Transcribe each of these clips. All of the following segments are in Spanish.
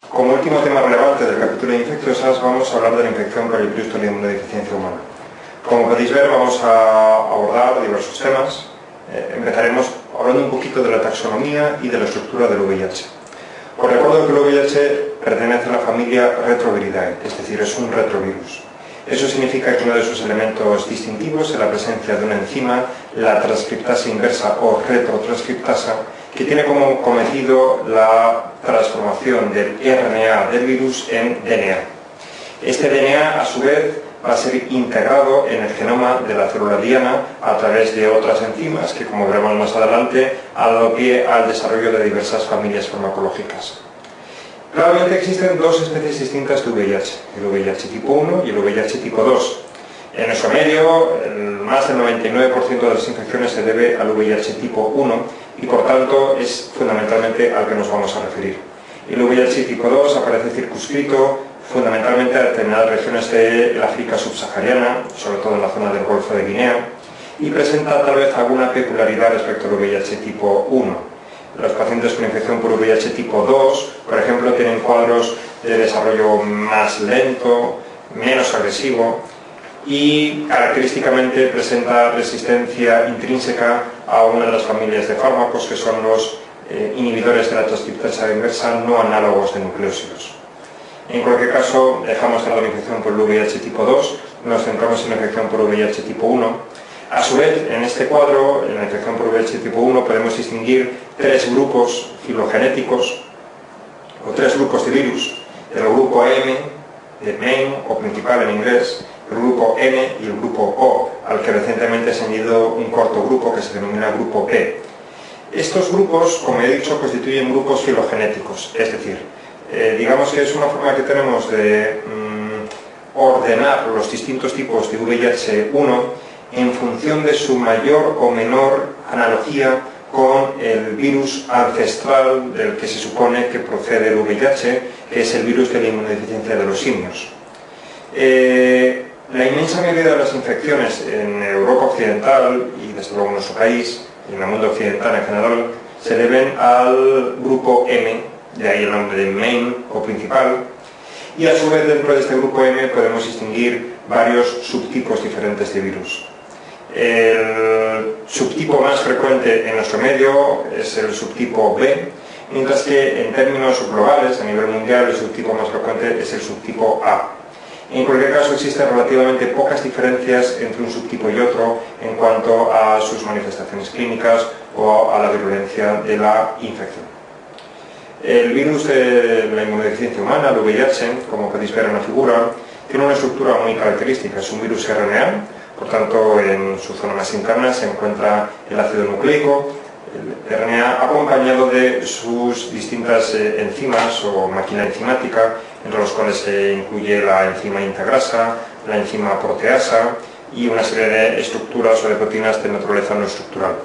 Como último tema relevante del capítulo de infecciosas, vamos a hablar de la infección por el virus de la inmunodeficiencia humana. Como podéis ver, vamos a abordar diversos temas. Empezaremos hablando un poquito de la taxonomía y de la estructura del VIH. Os recuerdo que el VIH pertenece a la familia Retroviridae, es decir, es un retrovirus. Eso significa que uno de sus elementos distintivos es la presencia de una enzima, la transcriptasa inversa o retrotranscriptasa, que tiene como cometido la transformación del RNA del virus en DNA. Este DNA, a su vez, va a ser integrado en el genoma de la célula diana a través de otras enzimas que, como veremos más adelante, han dado pie al desarrollo de diversas familias farmacológicas. Claramente existen dos especies distintas de VIH, el VIH tipo 1 y el VIH tipo 2. En nuestro medio, más del 99% de las infecciones se debe al VIH tipo 1 y, por tanto, es fundamentalmente al que nos vamos a referir. El VIH tipo 2 aparece circunscrito fundamentalmente a determinadas regiones del África subsahariana, sobre todo en la zona del Golfo de Guinea, y presenta tal vez alguna peculiaridad respecto al VIH tipo 1. Los pacientes con infección por VIH tipo 2, por ejemplo, tienen cuadros de desarrollo más lento, menos agresivo y característicamente presenta resistencia intrínseca a una de las familias de fármacos que son los inhibidores de la transcriptasa inversa no análogos de nucleósidos. En cualquier caso, dejamos de lado la infección por el VIH tipo 2, nos centramos en la infección por VIH tipo 1. A su vez, en este cuadro, en la infección por VIH tipo 1, podemos distinguir tres grupos filogenéticos o tres grupos de virus. El grupo M, de main o principal en inglés, el grupo N y el grupo O, al que recientemente se ha añadido un corto grupo que se denomina grupo P. Estos grupos, como he dicho, constituyen grupos filogenéticos, es decir, digamos que es una forma que tenemos de ordenar los distintos tipos de VIH-1 en función de su mayor o menor analogía con el virus ancestral del que se supone que procede el VIH, que es el virus de la inmunodeficiencia de los simios. La inmensa mayoría de las infecciones en Europa occidental y desde luego en nuestro país y en el mundo occidental en general se deben al grupo M, de ahí el nombre de main o principal, y a su vez dentro de este grupo M podemos distinguir varios subtipos diferentes de virus. El subtipo más frecuente en nuestro medio es el subtipo B, mientras que en términos globales, a nivel mundial, el subtipo más frecuente es el subtipo A. En cualquier caso, existen relativamente pocas diferencias entre un subtipo y otro en cuanto a sus manifestaciones clínicas o a la virulencia de la infección. El virus de la inmunodeficiencia humana, el VIH, como podéis ver en la figura, tiene una estructura muy característica. Es un virus RNA, por tanto, en su zona más interna se encuentra el ácido nucleico, el RNA, acompañado de sus distintas enzimas o máquina enzimática, entre los cuales se incluye la enzima integrasa, la enzima proteasa y una serie de estructuras o de proteínas de naturaleza no estructural.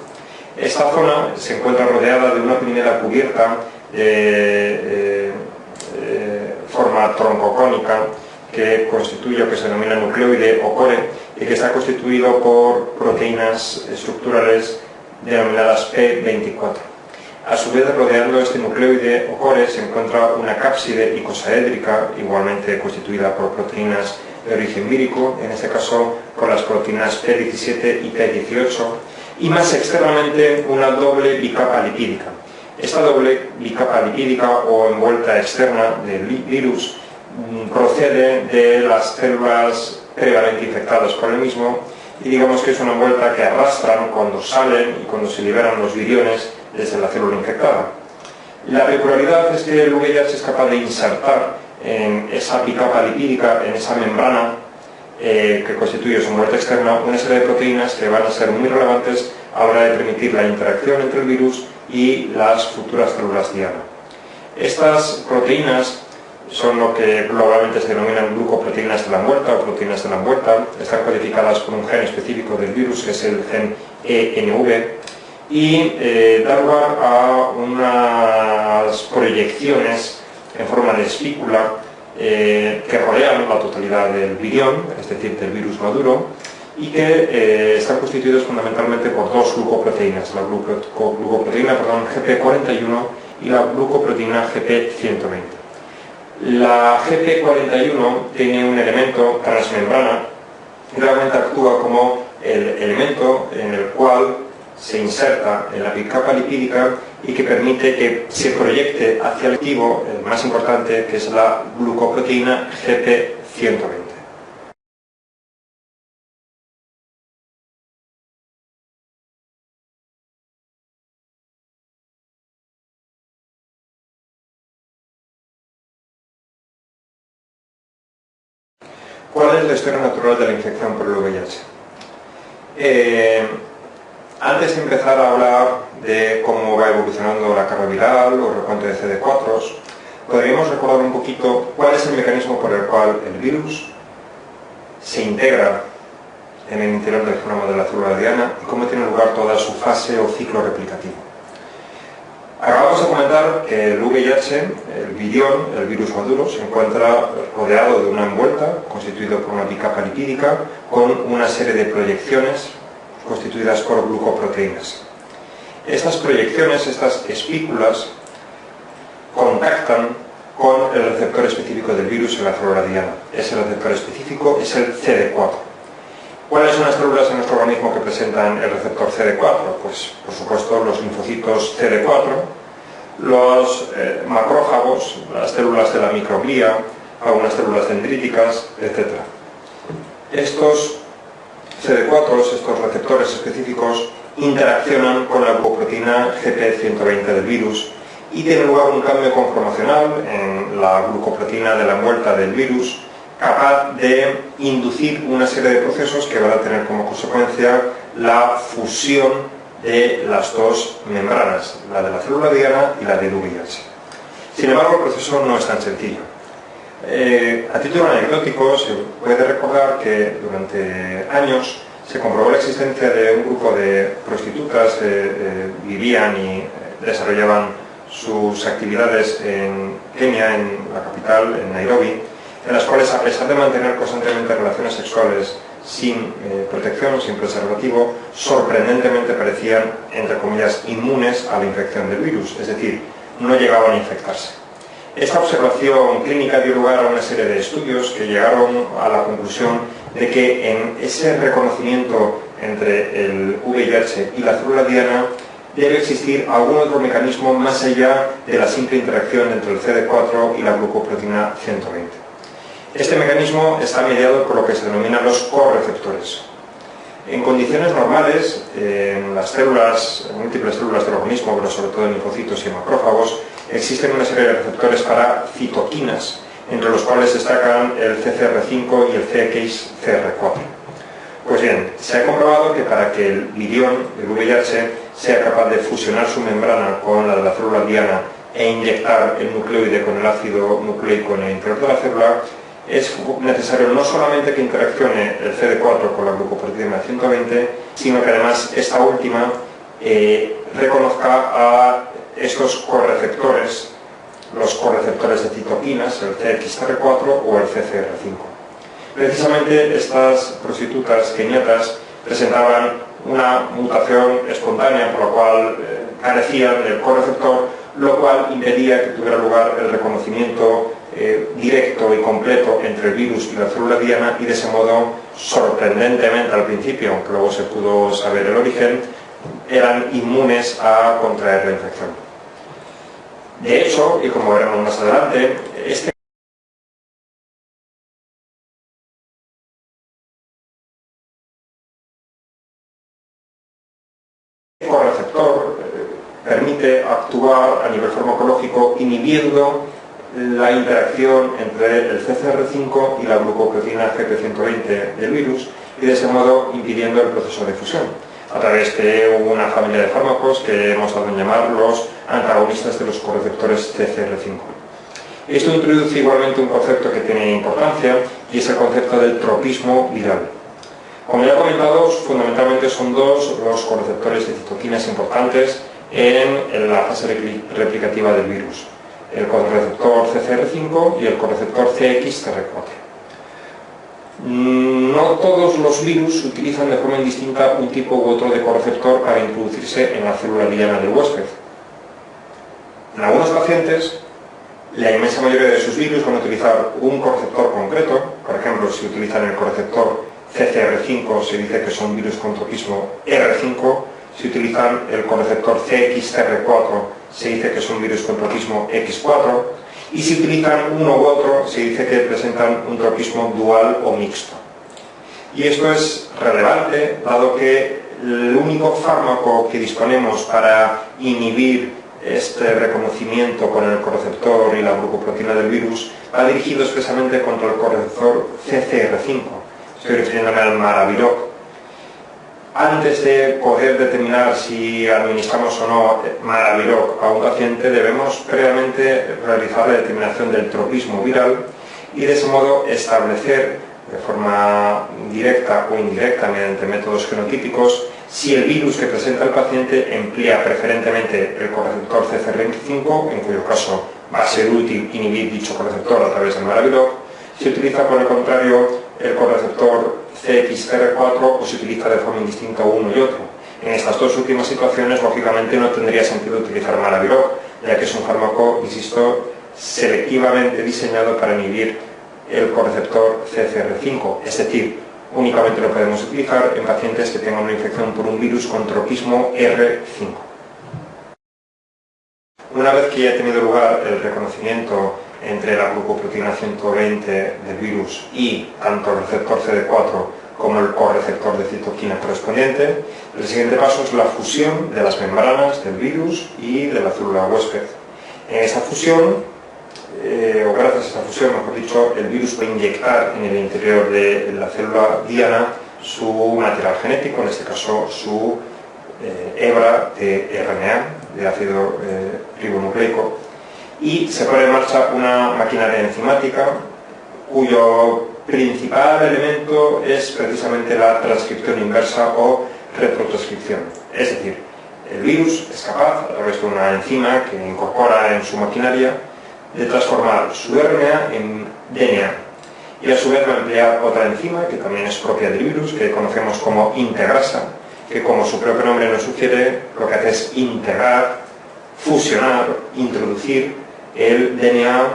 Esta zona se encuentra rodeada de una primera cubierta de forma troncocónica que constituye o que se denomina nucleoide o core y que está constituido por proteínas estructurales denominadas P24. A su vez, rodeando este nucleoide o core se encuentra una cápside icosaédrica, igualmente constituida por proteínas de origen vírico, en este caso por las proteínas P17 y P18, y más externamente una doble bicapa lipídica. Esta doble bicapa lipídica o envuelta externa del virus procede de las células previamente infectadas por el mismo y digamos que es una envuelta que arrastran cuando salen y cuando se liberan los viriones desde la célula infectada. La peculiaridad es que el VIH es capaz de insertar en esa bicapa lipídica, en esa membrana que constituye su envuelta externa, una serie de proteínas que van a ser muy relevantes a la hora de permitir la interacción entre el virus y las futuras células diana. Estas proteínas son lo que globalmente se denominan glucoproteínas de la envuelta o proteínas de la envuelta. Están codificadas por un gen específico del virus, que es el gen ENV, y da lugar a unas proyecciones en forma de espícula que rodean la totalidad del virión, es decir, del virus maduro, y que están constituidos fundamentalmente por dos glucoproteínas, la glucoproteína GP41 y la glucoproteína GP120. La GP41 tiene un elemento transmembrana y realmente actúa como el elemento en el cual se inserta en la bicapa lipídica y que permite que se proyecte hacia el activo, el más importante, que es la glucoproteína GP120. ¿Cuál es la historia natural de la infección por el VIH? Antes de empezar a hablar de cómo va evolucionando la carga viral o el recuento de CD4, podríamos recordar un poquito cuál es el mecanismo por el cual el virus se integra en el interior del genoma de la célula diana y cómo tiene lugar toda su fase o ciclo replicativo. Acabamos de comentar que el VIH, el virión, el virus maduro, se encuentra rodeado de una envuelta constituido por una bicapa lipídica con una serie de proyecciones constituidas por glucoproteínas. Estas proyecciones, estas espículas, contactan con el receptor específico del virus en la célula diana. Ese receptor específico es el CD4. ¿Cuáles son las células en nuestro organismo que presentan el receptor CD4? Pues, por supuesto, los linfocitos CD4, los macrófagos, las células de la microglía, algunas células dendríticas, etc. Estos CD4, estos receptores específicos, interaccionan con la glucoproteína GP120 del virus y tiene lugar un cambio conformacional en la glucoproteína de la envuelta del virus, capaz de inducir una serie de procesos que van a tener como consecuencia la fusión de las dos membranas, la de la célula diana y la del VIH. Sin embargo, el proceso no es tan sencillo. A título anecdótico, se puede recordar que durante años se comprobó la existencia de un grupo de prostitutas que vivían y desarrollaban sus actividades en Kenia, en la capital, en Nairobi, en las cuales, a pesar de mantener constantemente relaciones sexuales sin protección, sin preservativo, sorprendentemente parecían, entre comillas, inmunes a la infección del virus, es decir, no llegaban a infectarse. Esta observación clínica dio lugar a una serie de estudios que llegaron a la conclusión de que en ese reconocimiento entre el VIH y la célula diana debe existir algún otro mecanismo más allá de la simple interacción entre el CD4 y la glucoproteína 120. Este mecanismo está mediado por lo que se denominan los correceptores. En condiciones normales, en las células, en múltiples células del organismo, pero sobre todo en linfocitos y macrófagos, existen una serie de receptores para citoquinas, entre los cuales destacan el CCR5 y el CXCR4. Pues bien, se ha comprobado que para que el virión, el VIH, sea capaz de fusionar su membrana con la de la célula diana e inyectar el nucleoide con el ácido nucleico en el interior de la célula, es necesario no solamente que interaccione el CD4 con la glucoproteína 120, sino que además esta última reconozca a estos correceptores, los correceptores de citoquinas, el CXCR4 o el CCR5. Precisamente estas prostitutas keniatas presentaban una mutación espontánea por la cual carecían del correceptor, lo cual impedía que tuviera lugar el reconocimiento directo y completo entre el virus y la célula diana, y de ese modo, sorprendentemente al principio, aunque luego se pudo saber el origen, eran inmunes a contraer la infección. De hecho, y como veremos más adelante, este correceptor permite actuar a nivel farmacológico inhibiendo la interacción entre el CCR5 y la glucoproteína GP120 del virus, y de ese modo impidiendo el proceso de fusión a través de una familia de fármacos que hemos dado en llamar los antagonistas de los correceptores CCR5. Esto introduce igualmente un concepto que tiene importancia, y es el concepto del tropismo viral. Como ya he comentado, fundamentalmente son dos los correceptores de citoquinas importantes en la fase replicativa del virus: el correceptor CCR5 y el correceptor CXCR4. No todos los virus utilizan de forma indistinta un tipo u otro de correceptor para introducirse en la célula diana del huésped. En algunos pacientes, La inmensa mayoría de sus virus van a utilizar un correceptor concreto. Por ejemplo, si utilizan el correceptor CCR5 se dice que son virus con tropismo R5. Si utilizan el correceptor CXR4 se dice que son virus con tropismo X4. Y si utilizan uno u otro se dice que presentan un tropismo dual o mixto. Y esto es relevante dado que el único fármaco que disponemos para inhibir este reconocimiento con el correceptor y la glucoproteína del virus va dirigido expresamente contra el correceptor CCR5. Estoy refiriéndome al Maraviroc. Antes de poder determinar si administramos o no Maraviroc a un paciente, debemos previamente realizar la determinación del tropismo viral y de ese modo establecer de forma directa o indirecta mediante métodos genotípicos si el virus que presenta el paciente emplea preferentemente el correceptor CCR5, en cuyo caso va a ser útil inhibir dicho correceptor a través del Maraviroc, si utiliza por el contrario el correceptor CXR4 o se utiliza de forma indistinta uno y otro. En estas dos últimas situaciones, lógicamente, no tendría sentido utilizar Maraviroc, ya que es un fármaco, insisto, selectivamente diseñado para inhibir el correceptor CCR5, es decir, únicamente lo podemos utilizar en pacientes que tengan una infección por un virus con tropismo R5. Una vez que ya ha tenido lugar el reconocimiento entre la glucoproteína 120 del virus y tanto el receptor CD4 como el correceptor de citoquina correspondiente, el siguiente paso es la fusión de las membranas del virus y de la célula huésped. En esa fusión, o gracias a esta fusión, mejor dicho, el virus puede inyectar en el interior de la célula diana su material genético, en este caso su hebra de RNA, de ácido ribonucleico, y se pone en marcha una maquinaria enzimática cuyo principal elemento es precisamente la transcripción inversa o retrotranscripción. Es decir, el virus es capaz, a través de una enzima que incorpora en su maquinaria, de transformar su RNA en DNA. Y a su vez va a emplear otra enzima que también es propia del virus, que conocemos como integrasa, que como su propio nombre nos sugiere, lo que hace es integrar, fusionar, introducir el DNA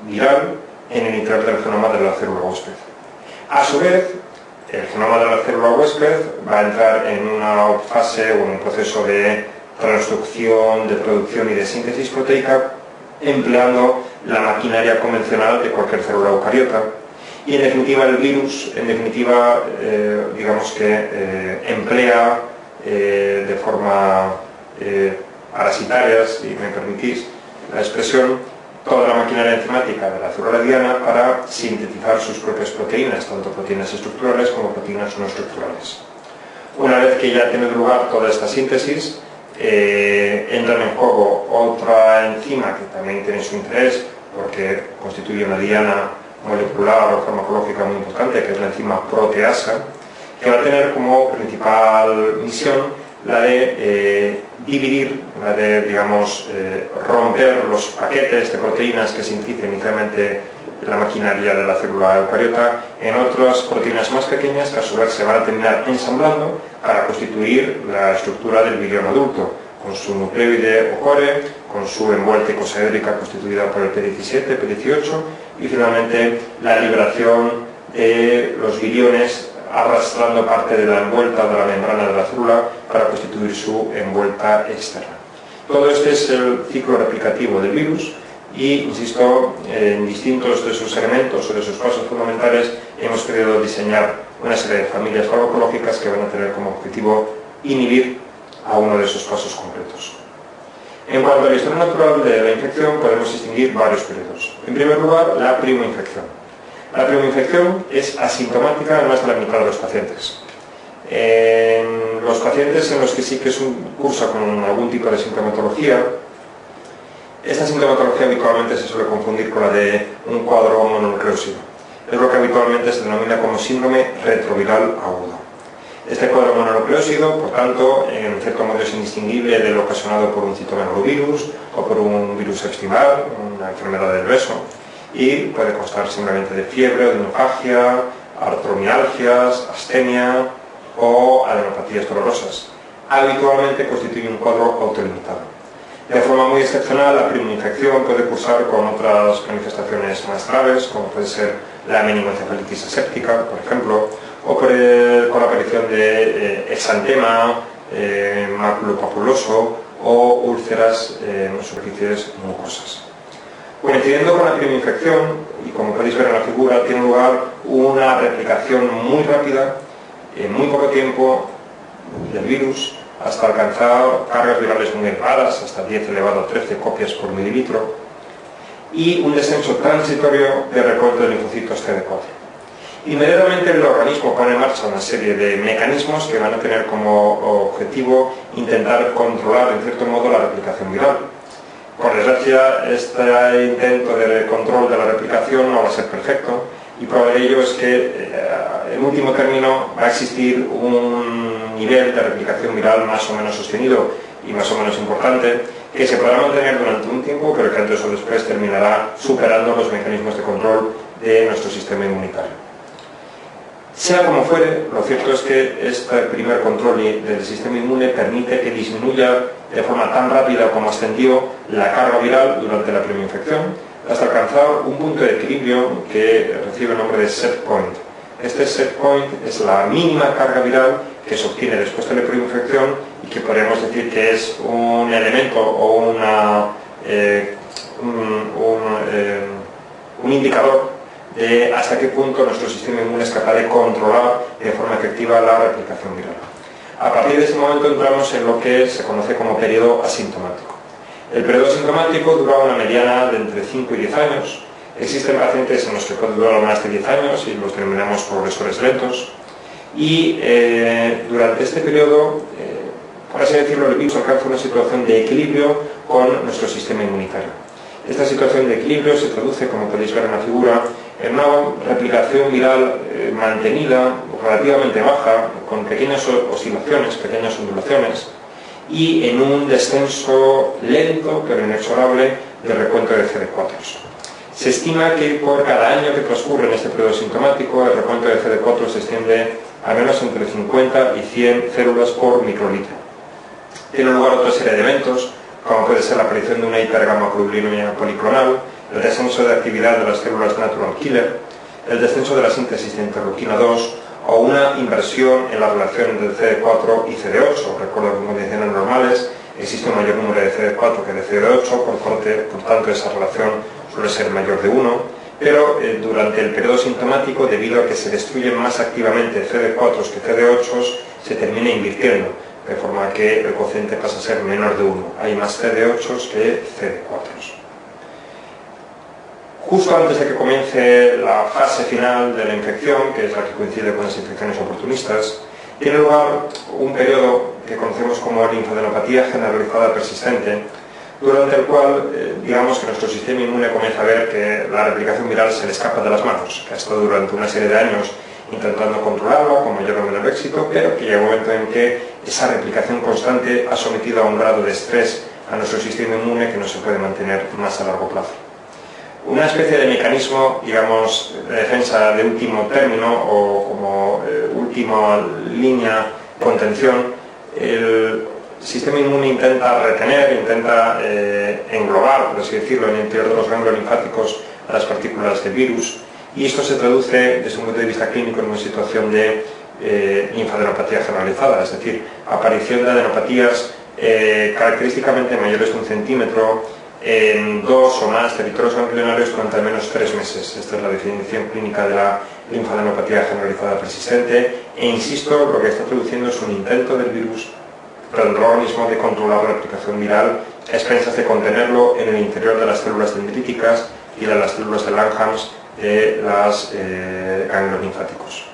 viral en el interior del genoma de la célula huésped. A su vez, el genoma de la célula huésped va a entrar en una fase o en un proceso de transducción, de producción y de síntesis proteica, empleando la maquinaria convencional de cualquier célula eucariota. Y en definitiva el virus, digamos que emplea de forma parasitaria, si me permitís la expresión, toda la maquinaria enzimática de la célula diana para sintetizar sus propias proteínas, tanto proteínas estructurales como proteínas no estructurales. Una vez que ya tiene lugar toda esta síntesis, entran en juego otra enzima que también tiene su interés porque constituye una diana molecular o farmacológica muy importante, que es la enzima proteasa, que va a tener como principal misión la de dividir, la de, digamos, romper los paquetes de proteínas que sintetiza inicialmente la maquinaria de la célula eucariota en otras proteínas más pequeñas que a su vez se van a terminar ensamblando para constituir la estructura del virión adulto, con su nucleoide o core, con su envuelta icosaédrica constituida por el P17, P18 y finalmente la liberación de los viriones arrastrando parte de la envuelta de la membrana de la célula para constituir su envuelta externa. Todo este es el ciclo replicativo del virus y, insisto, en distintos de sus elementos o de sus pasos fundamentales hemos querido diseñar una serie de familias farmacológicas que van a tener como objetivo inhibir a uno de esos pasos concretos. En cuanto a la historia natural de la infección, podemos distinguir varios periodos. En primer lugar, la primoinfección. La primoinfección es asintomática en más de la mitad de los pacientes. En los pacientes en los que sí que cursa con algún tipo de sintomatología, esta sintomatología habitualmente se suele confundir con la de un cuadro mononucleósido. Es lo que habitualmente se denomina como síndrome retroviral agudo. Este cuadro mononucleósido, por tanto, en cierto modo es indistinguible de lo ocasionado por un citomegalovirus o por un virus extimal, una enfermedad del beso, y puede constar simplemente de fiebre, odinofagia, artromialgias, astenia o adenopatías dolorosas. Habitualmente constituye un cuadro autolimitado. De forma muy excepcional, la primoinfección puede cursar con otras manifestaciones más graves, como puede ser la meningoencefalitis aséptica, por ejemplo, o con la aparición de exantema, maculopapuloso o úlceras en superficies mucosas. Coincidiendo con la primoinfección, y como podéis ver en la figura, tiene lugar una replicación muy rápida, en muy poco tiempo, del virus, hasta alcanzar cargas virales muy elevadas, hasta 10 elevado a 13 copias por mililitro, y un descenso transitorio de recuento de linfocitos CD4. Inmediatamente el organismo pone en marcha una serie de mecanismos que van a tener como objetivo intentar controlar, en cierto modo, la replicación viral. Por desgracia, este intento de control de la replicación no va a ser perfecto, y prueba de ello es que, en último término, va a existir un nivel de replicación viral más o menos sostenido y más o menos importante, que se podrá mantener durante un tiempo, pero que antes o después terminará superando los mecanismos de control de nuestro sistema inmunitario. Sea como fuere, lo cierto es que este primer control del sistema inmune permite que disminuya de forma tan rápida como ascendió la carga viral durante la primoinfección, hasta alcanzar un punto de equilibrio que recibe el nombre de set point. Este set point es la mínima carga viral que se obtiene después de la primoinfección y que podemos decir que es un elemento o un indicador de hasta qué punto nuestro sistema inmune es capaz de controlar de forma efectiva la replicación viral. A partir de ese momento entramos en lo que se conoce como periodo asintomático. El periodo asintomático dura una mediana de entre 5 y 10 años. Existen pacientes en los que puede durar más de 10 años y los denominamos progresores lentos. Y durante este periodo, por así decirlo, el virus alcanza una situación de equilibrio con nuestro sistema inmunitario. Esta situación de equilibrio se traduce, como podéis ver en la figura, en una replicación viral mantenida, relativamente baja, con pequeñas oscilaciones, pequeñas ondulaciones, y en un descenso lento pero inexorable del recuento de CD4. Se estima que por cada año que transcurre en este periodo sintomático, el recuento de CD4 se extiende a menos entre 50 y 100 células por microlitro. Tiene lugar otra serie de eventos, como puede ser la aparición de una hipergamaglobulinemia policlonal, el descenso de actividad de las células natural killer, el descenso de la síntesis de interleuquina 2 o una inversión en la relación entre CD4 y CD8. Recuerdo que en condiciones normales existe un mayor número de CD4 que de CD8, por tanto esa relación suele ser mayor de 1, pero durante el periodo sintomático, debido a que se destruyen más activamente CD4 que CD8, se termina invirtiendo, de forma que el cociente pasa a ser menor de 1. Hay más CD8 que CD4. Justo antes de que comience la fase final de la infección, que es la que coincide con las infecciones oportunistas, tiene lugar un periodo que conocemos como linfadenopatía generalizada persistente, durante el cual, digamos que nuestro sistema inmune comienza a ver que la replicación viral se le escapa de las manos, que ha estado durante una serie de años intentando controlarla con mayor o menor éxito, pero que llega un momento en que esa replicación constante ha sometido a un grado de estrés a nuestro sistema inmune que no se puede mantener más a largo plazo. Una especie de mecanismo, digamos, de defensa de último término o como última línea de contención, el sistema inmune intenta retener, intenta englobar, por así decirlo, en el interior de los ganglios linfáticos a las partículas del virus, y esto se traduce desde un punto de vista clínico en una situación de linfadenopatía generalizada, es decir, aparición de adenopatías característicamente mayores de 1 centímetro en 2 o más territorios ganglionarios durante al menos 3 meses. Esta es la definición clínica de la linfadenopatía generalizada persistente, e insisto, lo que está traduciendo es un intento del virus, del organismo, de controlar la replicación viral a expensas de contenerlo en el interior de las células dendríticas y de las células de Langhans de los ganglios linfáticos.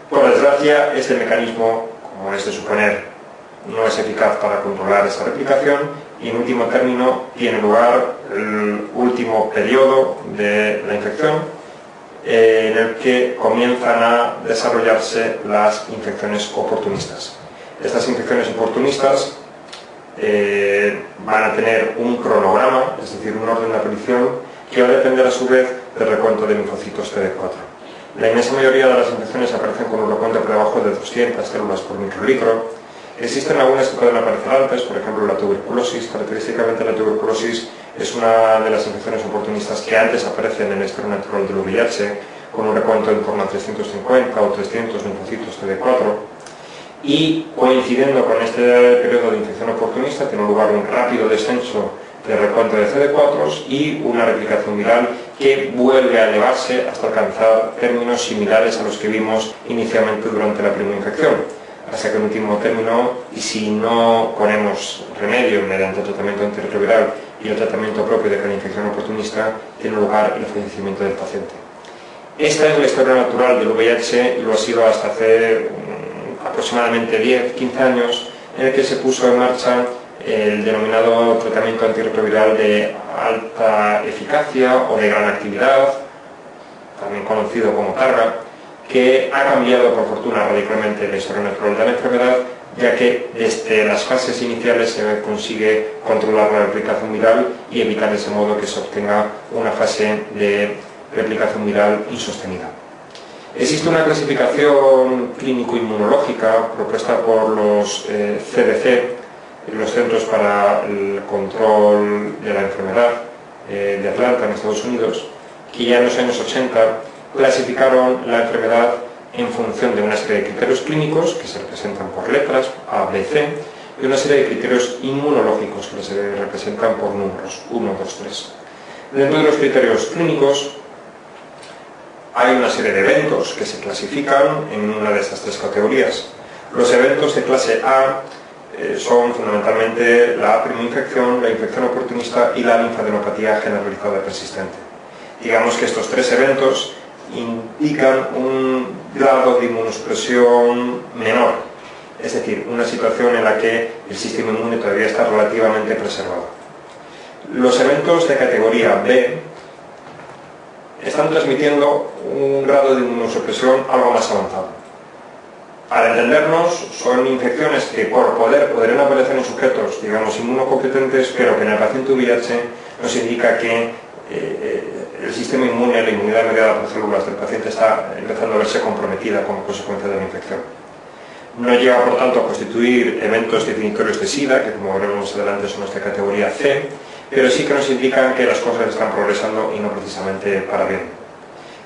Por desgracia, este mecanismo, como es de suponer, no es eficaz para controlar esa replicación, y en último término tiene lugar el último periodo de la infección, en el que comienzan a desarrollarse las infecciones oportunistas. Estas infecciones oportunistas van a tener un cronograma, es decir, un orden de aparición, que va a depender a su vez del recuento de linfocitos CD4. La inmensa mayoría de las infecciones aparecen con un recuento por debajo de 200 células por microlitro, Existen algunas que pueden aparecer antes, por ejemplo la tuberculosis. Característicamente la tuberculosis es una de las infecciones oportunistas que antes aparecen en la historia natural del VIH, con un recuento en torno a 350 o 300 linfocitos CD4. Y coincidiendo con este periodo de infección oportunista, tiene lugar un rápido descenso de recuento de CD4 y una replicación viral que vuelve a elevarse hasta alcanzar términos similares a los que vimos inicialmente durante la primera infección. Hasta que el último término, y si no ponemos remedio mediante el tratamiento antirretroviral y el tratamiento propio de cada infección oportunista, tiene lugar el fallecimiento del paciente. Esta es la historia natural del VIH y lo ha sido hasta hace aproximadamente 10-15 años, en el que se puso en marcha el denominado tratamiento antirretroviral de alta eficacia o de gran actividad, también conocido como TARGA, que ha cambiado por fortuna radicalmente la historia natural de la enfermedad, ya que desde las fases iniciales se consigue controlar la replicación viral y evitar de ese modo que se obtenga una fase de replicación viral insostenida. Existe una clasificación clínico-inmunológica propuesta por los CDC, los Centros para el Control de la Enfermedad de Atlanta, en Estados Unidos, que ya en los años 80 clasificaron la enfermedad en función de una serie de criterios clínicos que se representan por letras A, B, C, y una serie de criterios inmunológicos que se representan por números 1, 2, 3. Dentro de los criterios clínicos hay una serie de eventos que se clasifican en una de estas tres categorías. Los eventos de clase A son fundamentalmente la primoinfección, la infección oportunista y la linfadenopatía generalizada persistente. Digamos que estos tres eventos indican un grado de inmunosupresión menor, es decir, una situación en la que el sistema inmune todavía está relativamente preservado. Los eventos de categoría B están transmitiendo un grado de inmunosupresión algo más avanzado. Al entendernos, son infecciones que podrían aparecer en sujetos, digamos, inmunocompetentes, pero que en el paciente VIH nos indica que el sistema inmune, la inmunidad mediada por células del paciente está empezando a verse comprometida como consecuencia de la infección. No llega, por tanto, a constituir eventos definitorios de SIDA, que como veremos más adelante son de categoría C, pero sí que nos indican que las cosas están progresando y no precisamente para bien.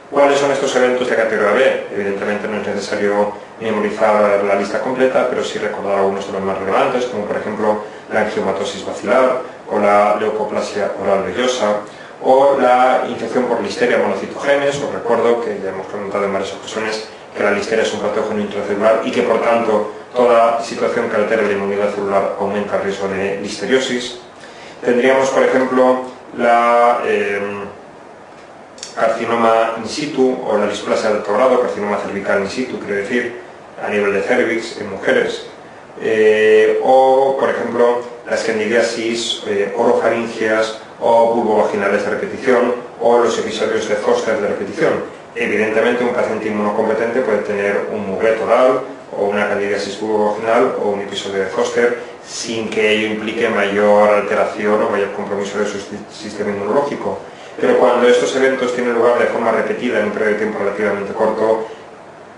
¿Cuáles son estos eventos de categoría B? Evidentemente no es necesario memorizar la lista completa, pero sí recordar algunos de los más relevantes, como por ejemplo la angiomatosis bacilar, o la leucoplasia oral vellosa, o la infección por listeria monocitogenes. Os recuerdo que ya hemos comentado en varias ocasiones que la listeria es un patógeno intracelular y que por tanto toda situación que altere la inmunidad celular aumenta el riesgo de listeriosis. Tendríamos, por ejemplo, la carcinoma in situ o la displasia de alto grado, carcinoma cervical in situ, quiero decir, a nivel de cervix en mujeres, o, por ejemplo, las candidiasis orofaringeas o vulvovaginales de repetición, o los episodios de Zoster de repetición. Evidentemente, un paciente inmunocompetente puede tener un mugre oral o una candidiasis vulvovaginal o un episodio de Zoster sin que ello implique mayor alteración o mayor compromiso de su sistema inmunológico. Pero cuando estos eventos tienen lugar de forma repetida en un periodo de tiempo relativamente corto,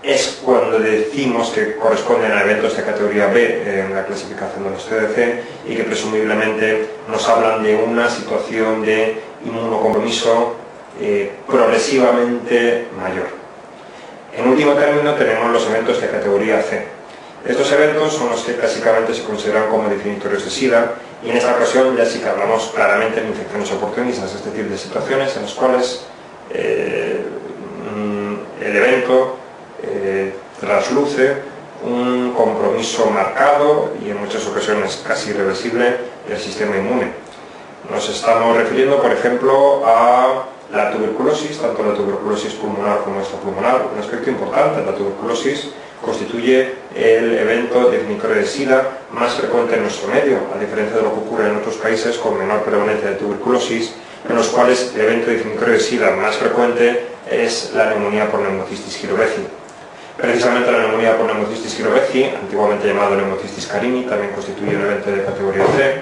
es cuando decimos que corresponden a eventos de categoría B en la clasificación de los CDC y que presumiblemente nos hablan de una situación de inmunocompromiso progresivamente mayor. En último término tenemos los eventos de categoría C. Estos eventos son los que clásicamente se consideran como definitorios de SIDA, y en esta ocasión ya sí que hablamos claramente de infecciones oportunistas, es decir, de situaciones en las cuales el evento trasluce un compromiso marcado y en muchas ocasiones casi irreversible del sistema inmune. Nos estamos refiriendo, por ejemplo, a la tuberculosis, tanto la tuberculosis pulmonar como extrapulmonar. Un aspecto importante, la tuberculosis constituye el evento definitorio de SIDA más frecuente en nuestro medio, a diferencia de lo que ocurre en otros países con menor prevalencia de tuberculosis, en los cuales el evento definitorio de SIDA más frecuente es la neumonía por neumocistis giroveci. Precisamente la neumonía por neumocistis giroveci, antiguamente llamado neumocistis carini, también constituye un evento de categoría C,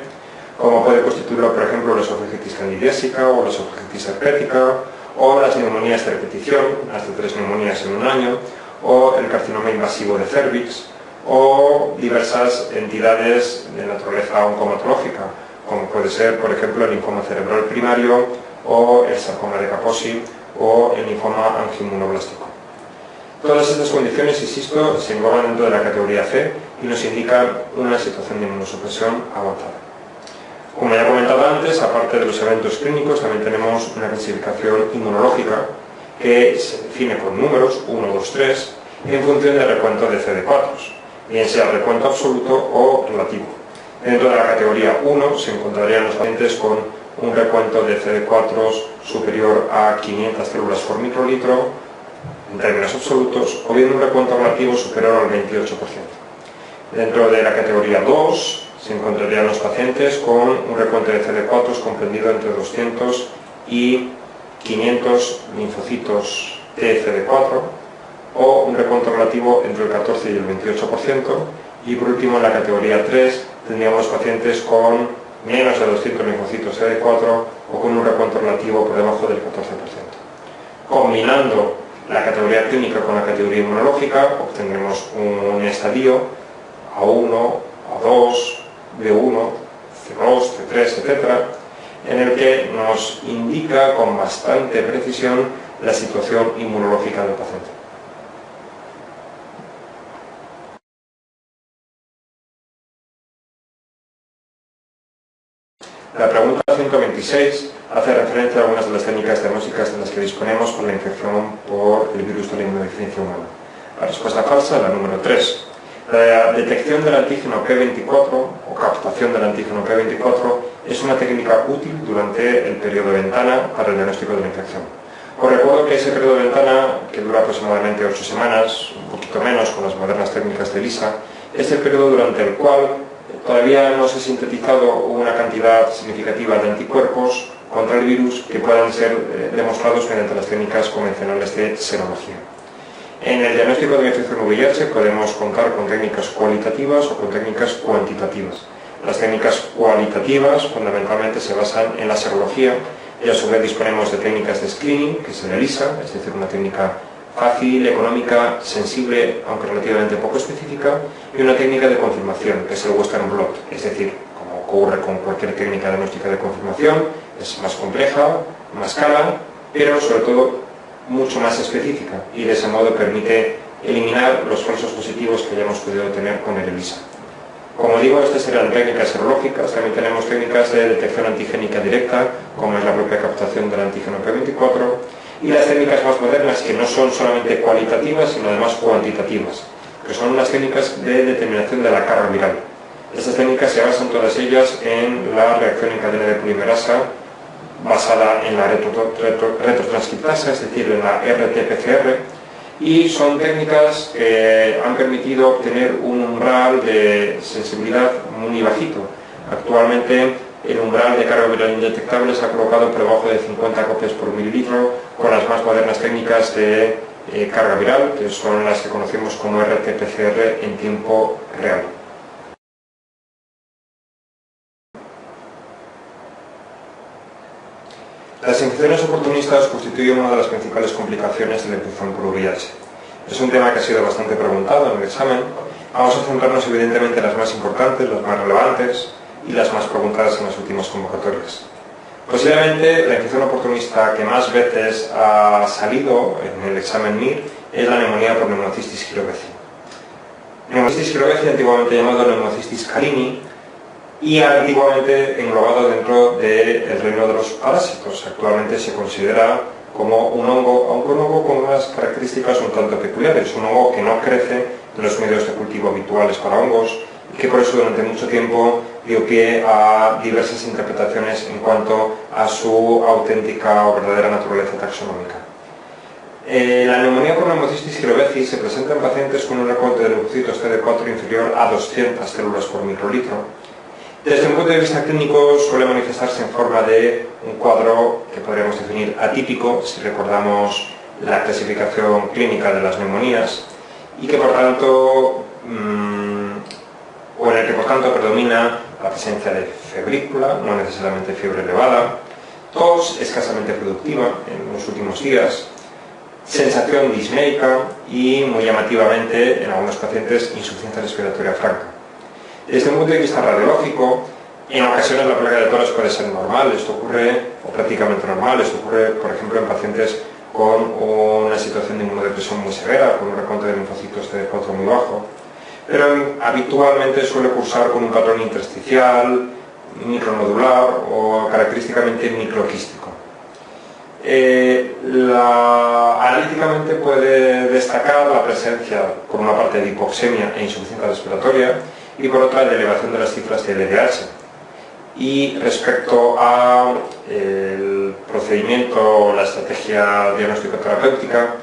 como puede constituirlo, por ejemplo, la esofagitis candidiásica o la esofagitis herpética, o las neumonías de repetición, hasta 3 neumonías en un año, o el carcinoma invasivo de cervix, o diversas entidades de naturaleza oncomatológica, como puede ser, por ejemplo, el linfoma cerebral primario, o el sarcoma de Kaposi, o el linfoma angioinmunoblástico. Todas estas condiciones, insisto, se engloban dentro de la categoría C y nos indican una situación de inmunosupresión avanzada. Como ya he comentado antes, aparte de los eventos clínicos, también tenemos una clasificación inmunológica que se define con números, 1, 2, 3, en función del recuento de CD4, bien sea recuento absoluto o relativo. Dentro de la categoría 1 se encontrarían los pacientes con un recuento de CD4 superior a 500 células por microlitro, en términos absolutos, o bien un recuento relativo superior al 28%. Dentro de la categoría 2 se encontrarían los pacientes con un recuento de CD4 comprendido entre 200 y 500 linfocitos T CD4, o un recuento relativo entre el 14 y el 28%, y por último en la categoría 3 tendríamos pacientes con menos de 200 linfocitos CD4 o con un recuento relativo por debajo del 14%. Combinando la categoría clínica con la categoría inmunológica obtendremos un estadio A1, A2, B1, C2, C3, etc., en el que nos indica con bastante precisión la situación inmunológica del paciente. La pregunta 126 hace referencia a algunas de las técnicas diagnósticas de las que disponemos con la infección por el virus de la inmunodeficiencia humana. La respuesta falsa, la número 3. La detección del antígeno P24 o captación del antígeno P24 es una técnica útil durante el periodo de ventana para el diagnóstico de la infección. Os recuerdo que ese periodo de ventana, que dura aproximadamente 8 semanas, un poquito menos con las modernas técnicas de ELISA, es el periodo durante el cual todavía no se ha sintetizado una cantidad significativa de anticuerpos contra el virus que puedan ser demostrados mediante las técnicas convencionales de serología. En el diagnóstico de la infección VIH podemos contar con técnicas cualitativas o con técnicas cuantitativas. Las técnicas cualitativas fundamentalmente se basan en la serología y a su vez disponemos de técnicas de screening, que es el ELISA, es decir, una técnica fácil, económica, sensible, aunque relativamente poco específica, y una técnica de confirmación, que es el Western blot, es decir, como ocurre con cualquier técnica diagnóstica de confirmación, es más compleja, más cara, pero sobre todo mucho más específica, y de ese modo permite eliminar los falsos positivos que hayamos podido tener con el ELISA. Como digo, estas serán técnicas serológicas. También tenemos técnicas de detección antigénica directa, como es la propia captación del antígeno P24, y las técnicas más modernas, que no son solamente cualitativas, sino además cuantitativas, que son unas técnicas de determinación de la carga viral. Estas técnicas se basan todas ellas en la reacción en cadena de polimerasa basada en la retrotranscriptasa, es decir, en la RT-PCR, y son técnicas que han permitido obtener un umbral de sensibilidad muy bajito. Actualmente el umbral de carga viral indetectable se ha colocado por debajo de 50 copias por mililitro con las más modernas técnicas de carga viral, que son las que conocemos como RT-PCR en tiempo real. Las infecciones oportunistas constituyen una de las principales complicaciones de la infección por VIH. Es un tema que ha sido bastante preguntado en el examen. Vamos a centrarnos evidentemente en las más importantes, las más relevantes y las más preguntadas en las últimas convocatorias. Posiblemente la infección oportunista que más veces ha salido en el examen MIR es la neumonía por neumocistis giroveci. Neumocistis giroveci, antiguamente llamado neumocistis carini, y antiguamente englobado dentro del reino de los parásitos. Actualmente se considera como un hongo, aunque un hongo con unas características un tanto peculiares, un hongo que no crece en los medios de cultivo habituales para hongos y que por eso durante mucho tiempo dio pie a diversas interpretaciones en cuanto a su auténtica o verdadera naturaleza taxonómica. La neumonía por neumocistis giroveci se presenta en pacientes con un recuento de leucocitos CD4 inferior a 200 células por microlitro. Desde un punto de vista clínico suele manifestarse en forma de un cuadro que podríamos definir atípico, si recordamos la clasificación clínica de las neumonías, y que por tanto, o en el que por tanto predomina la presencia de febrícula, no necesariamente fiebre elevada, tos escasamente productiva en los últimos días, sensación disneica y, muy llamativamente, en algunos pacientes, insuficiencia respiratoria franca. Desde un punto de vista radiológico, en ocasiones la placa de tórax puede ser normal, esto ocurre, o prácticamente normal, esto ocurre, por ejemplo, en pacientes con una situación de inmunodepresión muy severa, con un recuento de linfocitos CD4 muy bajo, pero habitualmente suele cursar con un patrón intersticial, micronodular o característicamente microquístico. Analíticamente puede destacar la presencia, por una parte, de hipoxemia e insuficiencia respiratoria y por otra, de elevación de las cifras de LDH. Y respecto al procedimiento, la estrategia diagnóstico-terapéutica,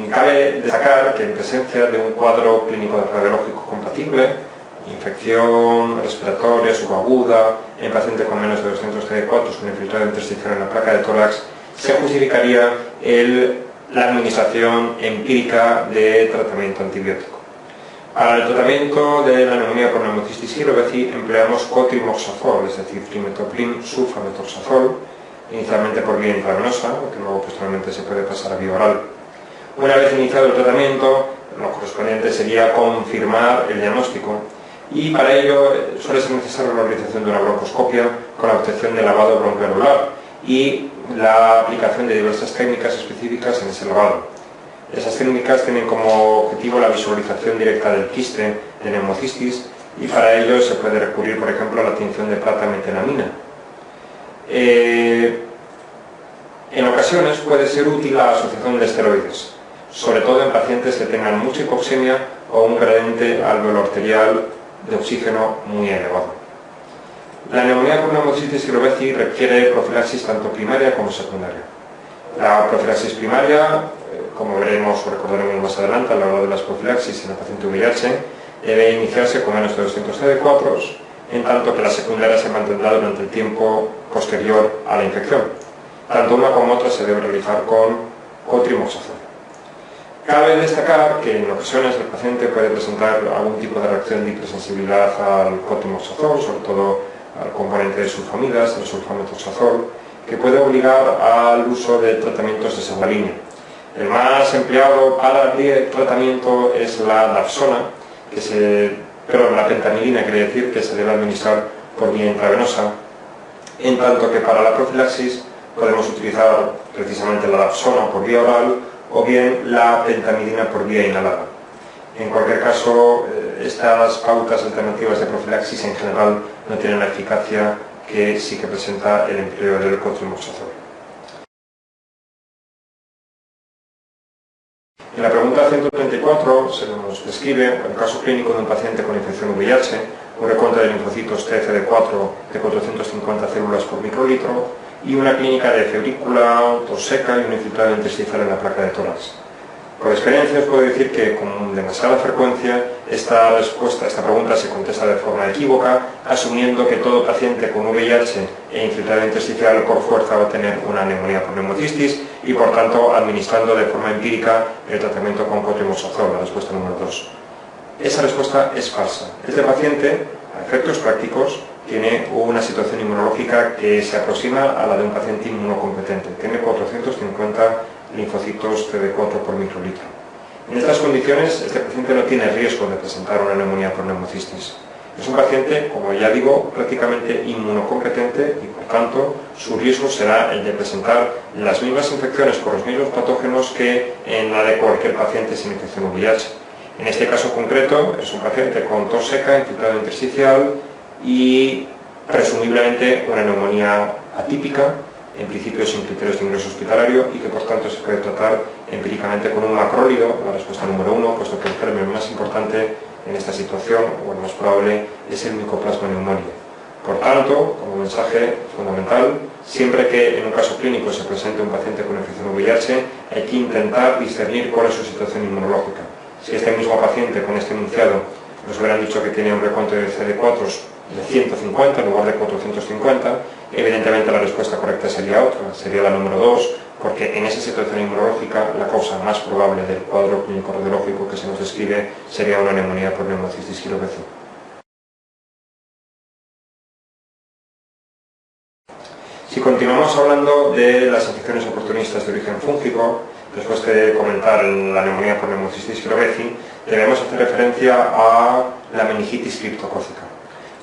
cabe destacar que en presencia de un cuadro clínico radiológico compatible, infección respiratoria subaguda, en paciente con menos de 200 CD4 con infiltrado intersticial en la placa de tórax, se justificaría la administración empírica de tratamiento antibiótico. Para el tratamiento de la neumonía por neumocistis giroveci empleamos cotrimoxazol, es decir, trimetopril sulfamethoxazol, inicialmente por vía intravenosa, que luego posteriormente se puede pasar a vía oral. Una vez iniciado el tratamiento, lo correspondiente sería confirmar el diagnóstico y para ello suele ser necesaria la realización de una broncoscopia con la obtención de lavado broncoanular y la aplicación de diversas técnicas específicas en ese lavado. Esas técnicas tienen como objetivo la visualización directa del quiste de neumocistis y para ello se puede recurrir, por ejemplo, a la tinción de plata metenamina. En ocasiones puede ser útil la asociación de esteroides, sobre todo en pacientes que tengan mucha hipoxemia o un gradiente alveolo arterial de oxígeno muy elevado. La neumonía por neumocistis giroveci requiere profilaxis tanto primaria como secundaria. La profilaxis primaria, como veremos o recordaremos más adelante a la hora de las profilaxis en el paciente VIH, debe iniciarse con menos de 200 CD4, en tanto que la secundaria se mantendrá durante el tiempo posterior a la infección. Tanto una como otra se debe realizar con cotrimoxazol. Cabe destacar que en ocasiones el paciente puede presentar algún tipo de reacción de hipersensibilidad al cotrimoxazol, sobre todo al componente de sulfamidas, el sulfamethoxazol, que puede obligar al uso de tratamientos de segunda línea. El más empleado para el tratamiento es la dapsona, la pentamidina, quiere decir que se debe administrar por vía intravenosa, en tanto que para la profilaxis podemos utilizar precisamente la dapsona por vía oral o bien la pentamidina por vía inhalada. En cualquier caso, estas pautas alternativas de profilaxis en general no tienen la eficacia que sí que presenta el empleo del cotrimoxazol. En la pregunta 134 se nos describe el caso clínico de un paciente con infección VIH, un recuento de linfocitos TCD4 de 450 células por microlitro y una clínica de febrícula, tos seca y un infiltrado intersticial en la placa de tórax. Por experiencia os puedo decir que con demasiada frecuencia esta pregunta se contesta de forma equívoca, asumiendo que todo paciente con VIH e infiltrado intersticial por fuerza va a tener una neumonía por neumocistis y por tanto administrando de forma empírica el tratamiento con cotrimoxazol, la respuesta número 2. Esa respuesta es falsa. Este paciente, a efectos prácticos, tiene una situación inmunológica que se aproxima a la de un paciente inmunocompetente. Tiene 450 linfocitos CD4 por microlitro. En estas condiciones, este paciente no tiene riesgo de presentar una neumonía por neumocistis. Es un paciente, como ya digo, prácticamente inmunocompetente y, por tanto, su riesgo será el de presentar las mismas infecciones por los mismos patógenos que en la de cualquier paciente sin infección VIH. En este caso concreto, es un paciente con tos seca, infiltrado intersticial y presumiblemente una neumonía atípica, en principio sin criterios de ingreso hospitalario y que por tanto se puede tratar empíricamente con un macrólido, la respuesta número 1, puesto que el germen más importante en esta situación, o el más probable, es el Mycoplasma pneumoniae. Por tanto, como mensaje fundamental, siempre que en un caso clínico se presente un paciente con infección VIH, hay que intentar discernir cuál es su situación inmunológica. Si este mismo paciente con este enunciado nos hubieran dicho que tiene un recuento de CD4 de 150 en lugar de 450, evidentemente la respuesta correcta sería otra, sería la número 2, porque en esa situación inmunológica la causa más probable del cuadro clínico radiológico que se nos describe sería una neumonía por neumocistis giroveci. Si continuamos hablando de las infecciones oportunistas de origen fúngico, después de comentar la neumonía por neumocistis groveci, debemos hacer referencia a la meningitis criptocócica.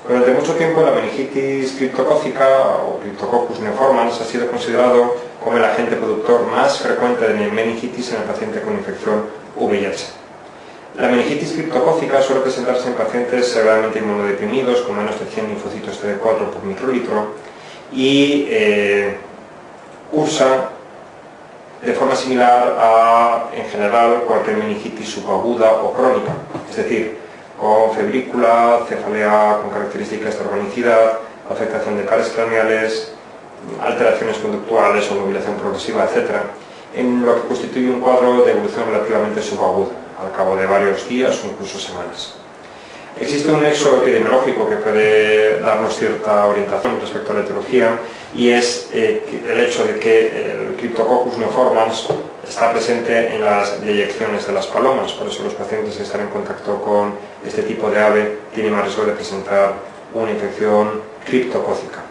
Durante mucho tiempo la meningitis criptocócica o Cryptococcus neoformans ha sido considerado como el agente productor más frecuente de meningitis en el paciente con infección VIH. La meningitis criptocócica suele presentarse en pacientes severamente inmunodeprimidos con menos de 100 linfocitos CD4 por microlitro y cursa de forma similar a, en general, cualquier meningitis subaguda o crónica, es decir, con febrícula, cefalea con características de organicidad, afectación de pares craneales, alteraciones conductuales o mobilización progresiva, etc., en lo que constituye un cuadro de evolución relativamente subaguda, al cabo de varios días o incluso semanas. Existe un nexo epidemiológico que puede darnos cierta orientación respecto a la etiología, y es el hecho de que el Cryptococcus neoformans está presente en las deyecciones de las palomas. Por eso los pacientes que están en contacto con este tipo de ave tienen más riesgo de presentar una infección criptocócica.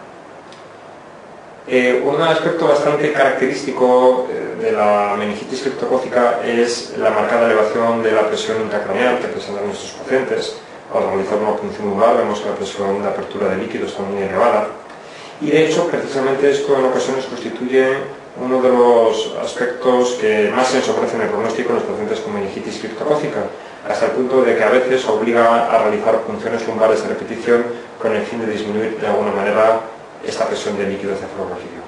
Un aspecto bastante característico de la meningitis criptocócica es la marcada elevación de la presión intracraneal que presentan nuestros pacientes. Al realizar una punción lumbar vemos que la presión de apertura de líquido está muy elevada, y de hecho precisamente esto en ocasiones constituye uno de los aspectos que más se ensombrecen el pronóstico en los pacientes con meningitis criptocócica, hasta el punto de que a veces obliga a realizar punciones lumbares de repetición con el fin de disminuir de alguna manera esta presión de líquido cefalorraquídeo.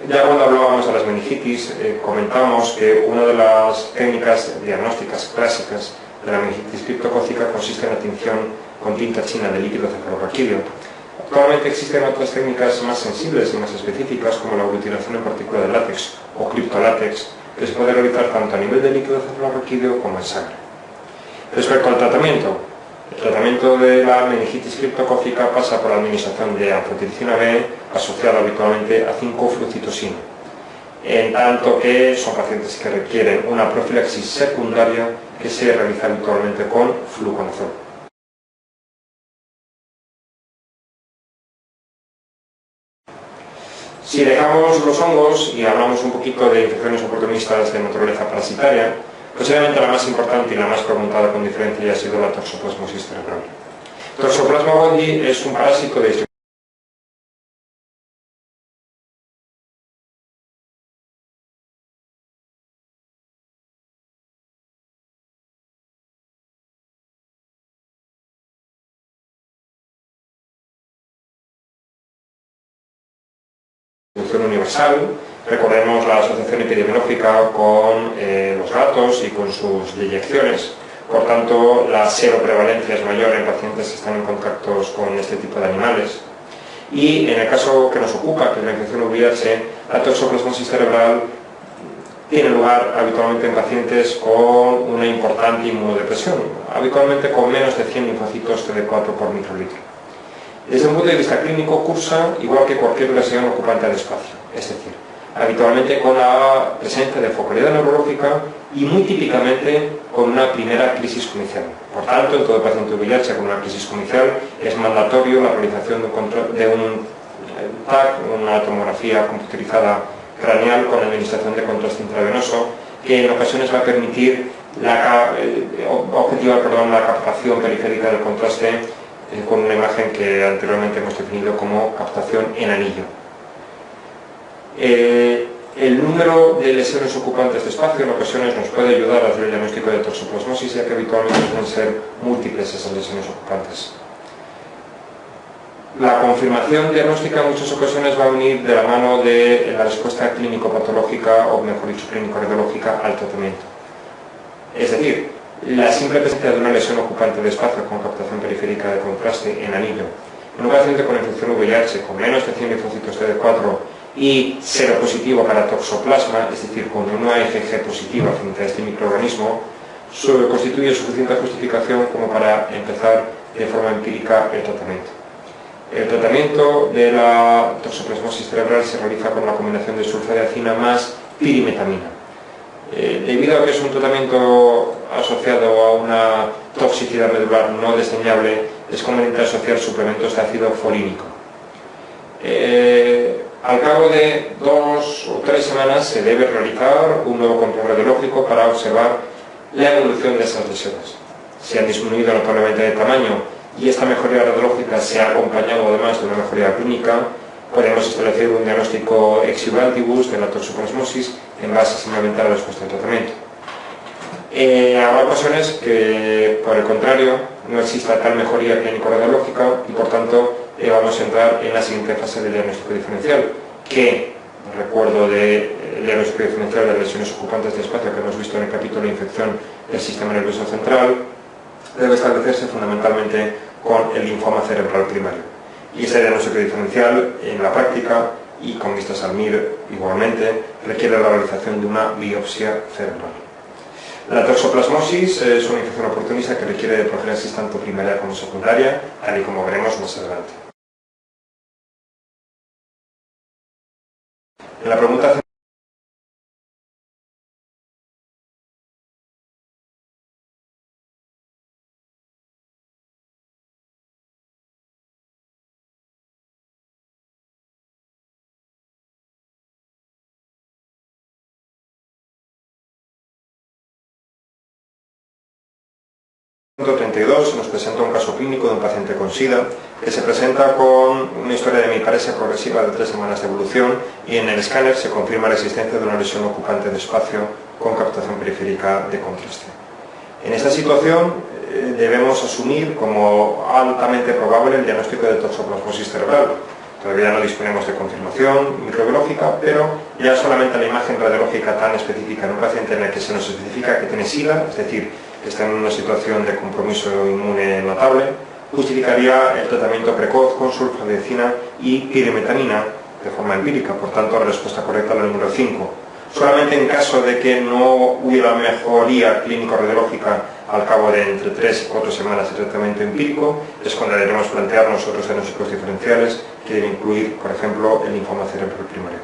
Ya cuando hablábamos de las meningitis, comentamos que una de las técnicas diagnósticas clásicas de la meningitis criptocócica consiste en la tinción con tinta china de líquido cefalorraquídeo. Actualmente existen otras técnicas más sensibles y más específicas, como la aglutinación en partícula de látex o criptolátex, que se puede realizar tanto a nivel de líquido cefalorraquídeo como en sangre. Respecto al tratamiento, el tratamiento de la meningitis criptocócica pasa por la administración de anfotericina B asociada habitualmente a 5-flucitosina, en tanto que son pacientes que requieren una profilaxis secundaria que se realiza habitualmente con fluconazol. Si dejamos los hongos y hablamos un poquito de infecciones oportunistas de naturaleza parasitaria, posiblemente la más importante y la más preguntada con diferencia ha sido la toxoplasmosis cerebral. Toxoplasma gondii es un parásito de distribución universal. Recordemos la asociación epidemiológica con los gatos y con sus deyecciones. Por tanto, la seroprevalencia es mayor en pacientes que están en contactos con este tipo de animales. Y en el caso que nos ocupa, que es la infección VIH, la toxoplasmosis cerebral tiene lugar habitualmente en pacientes con una importante inmunodepresión, habitualmente con menos de 100 linfocitos CD4 por microlitro. Desde un punto de vista clínico, cursa igual que cualquier lesión ocupante al espacio, es decir, habitualmente con la presencia de focalidad neurológica y muy típicamente con una primera crisis comicial. Por tanto, en todo paciente VIH con una crisis comicial es mandatorio la realización de un TAC, una tomografía computerizada craneal con administración de contraste intravenoso, que en ocasiones va a permitir objetivar la captación periférica del contraste con una imagen que anteriormente hemos definido como captación en anillo. El número de lesiones ocupantes de espacio en ocasiones nos puede ayudar a hacer el diagnóstico de toxoplasmosis, ya que habitualmente suelen ser múltiples esas lesiones ocupantes. La confirmación diagnóstica en muchas ocasiones va a venir de la mano de la respuesta clínico-patológica, o mejor dicho, clínico-radiológica al tratamiento. Es decir, la simple presencia de una lesión ocupante de espacio con captación periférica de contraste en anillo en un paciente con infección VIH con menos de 100 linfocitos CD4 y seropositivo para toxoplasma, es decir, con una IgG positiva frente a este microorganismo, constituye suficiente justificación como para empezar de forma empírica el tratamiento. El tratamiento de la toxoplasmosis cerebral se realiza con la combinación de sulfadiazina más pirimetamina. Debido a que es un tratamiento asociado a una toxicidad medular no desdeñable, es conveniente asociar suplementos de ácido folínico. Al cabo de 2 o 3 semanas se debe realizar un nuevo control radiológico para observar la evolución de esas lesiones. Si han disminuido notablemente de tamaño y esta mejoría radiológica se ha acompañado además de una mejoría clínica, podemos establecer un diagnóstico ex vibrantibus de la toxoplasmosis en base simplemente a la respuesta al tratamiento. Habrá ocasiones que, por el contrario, no exista tal mejoría clínico-radiológica y, por tanto, vamos a entrar en la siguiente fase del diagnóstico diferencial, que, recuerdo del diagnóstico diferencial de lesiones ocupantes de espacio que hemos visto en el capítulo de infección del sistema nervioso central, debe establecerse fundamentalmente con el linfoma cerebral primario. Y ese diagnóstico diferencial, en la práctica, y con vistas al MIR igualmente, requiere la realización de una biopsia cerebral. La toxoplasmosis es una infección oportunista que requiere de profilaxis tanto primaria como secundaria, tal y como veremos más adelante. En la pregunta Punto 32 nos presenta un caso clínico de un paciente con SIDA que se presenta con una historia de hemiparesia progresiva de 3 semanas de evolución y en el escáner se confirma la existencia de una lesión ocupante de espacio con captación periférica de contraste. En esta situación debemos asumir como altamente probable el diagnóstico de toxoplasmosis cerebral. Todavía no disponemos de confirmación microbiológica, pero ya solamente la imagen radiológica tan específica en un paciente en el que se nos especifica que tiene SIDA, es decir, que está en una situación de compromiso inmune notable, justificaría el tratamiento precoz con sulfadecina y pirimetamina de forma empírica. Por tanto, la respuesta correcta es la número 5. Solamente en caso de que no hubiera mejoría clínico-radiológica al cabo de entre 3 y 4 semanas de tratamiento empírico, es cuando debemos plantearnos otros diagnósticos diferenciales que deben incluir, por ejemplo, el linfoma cerebral primario.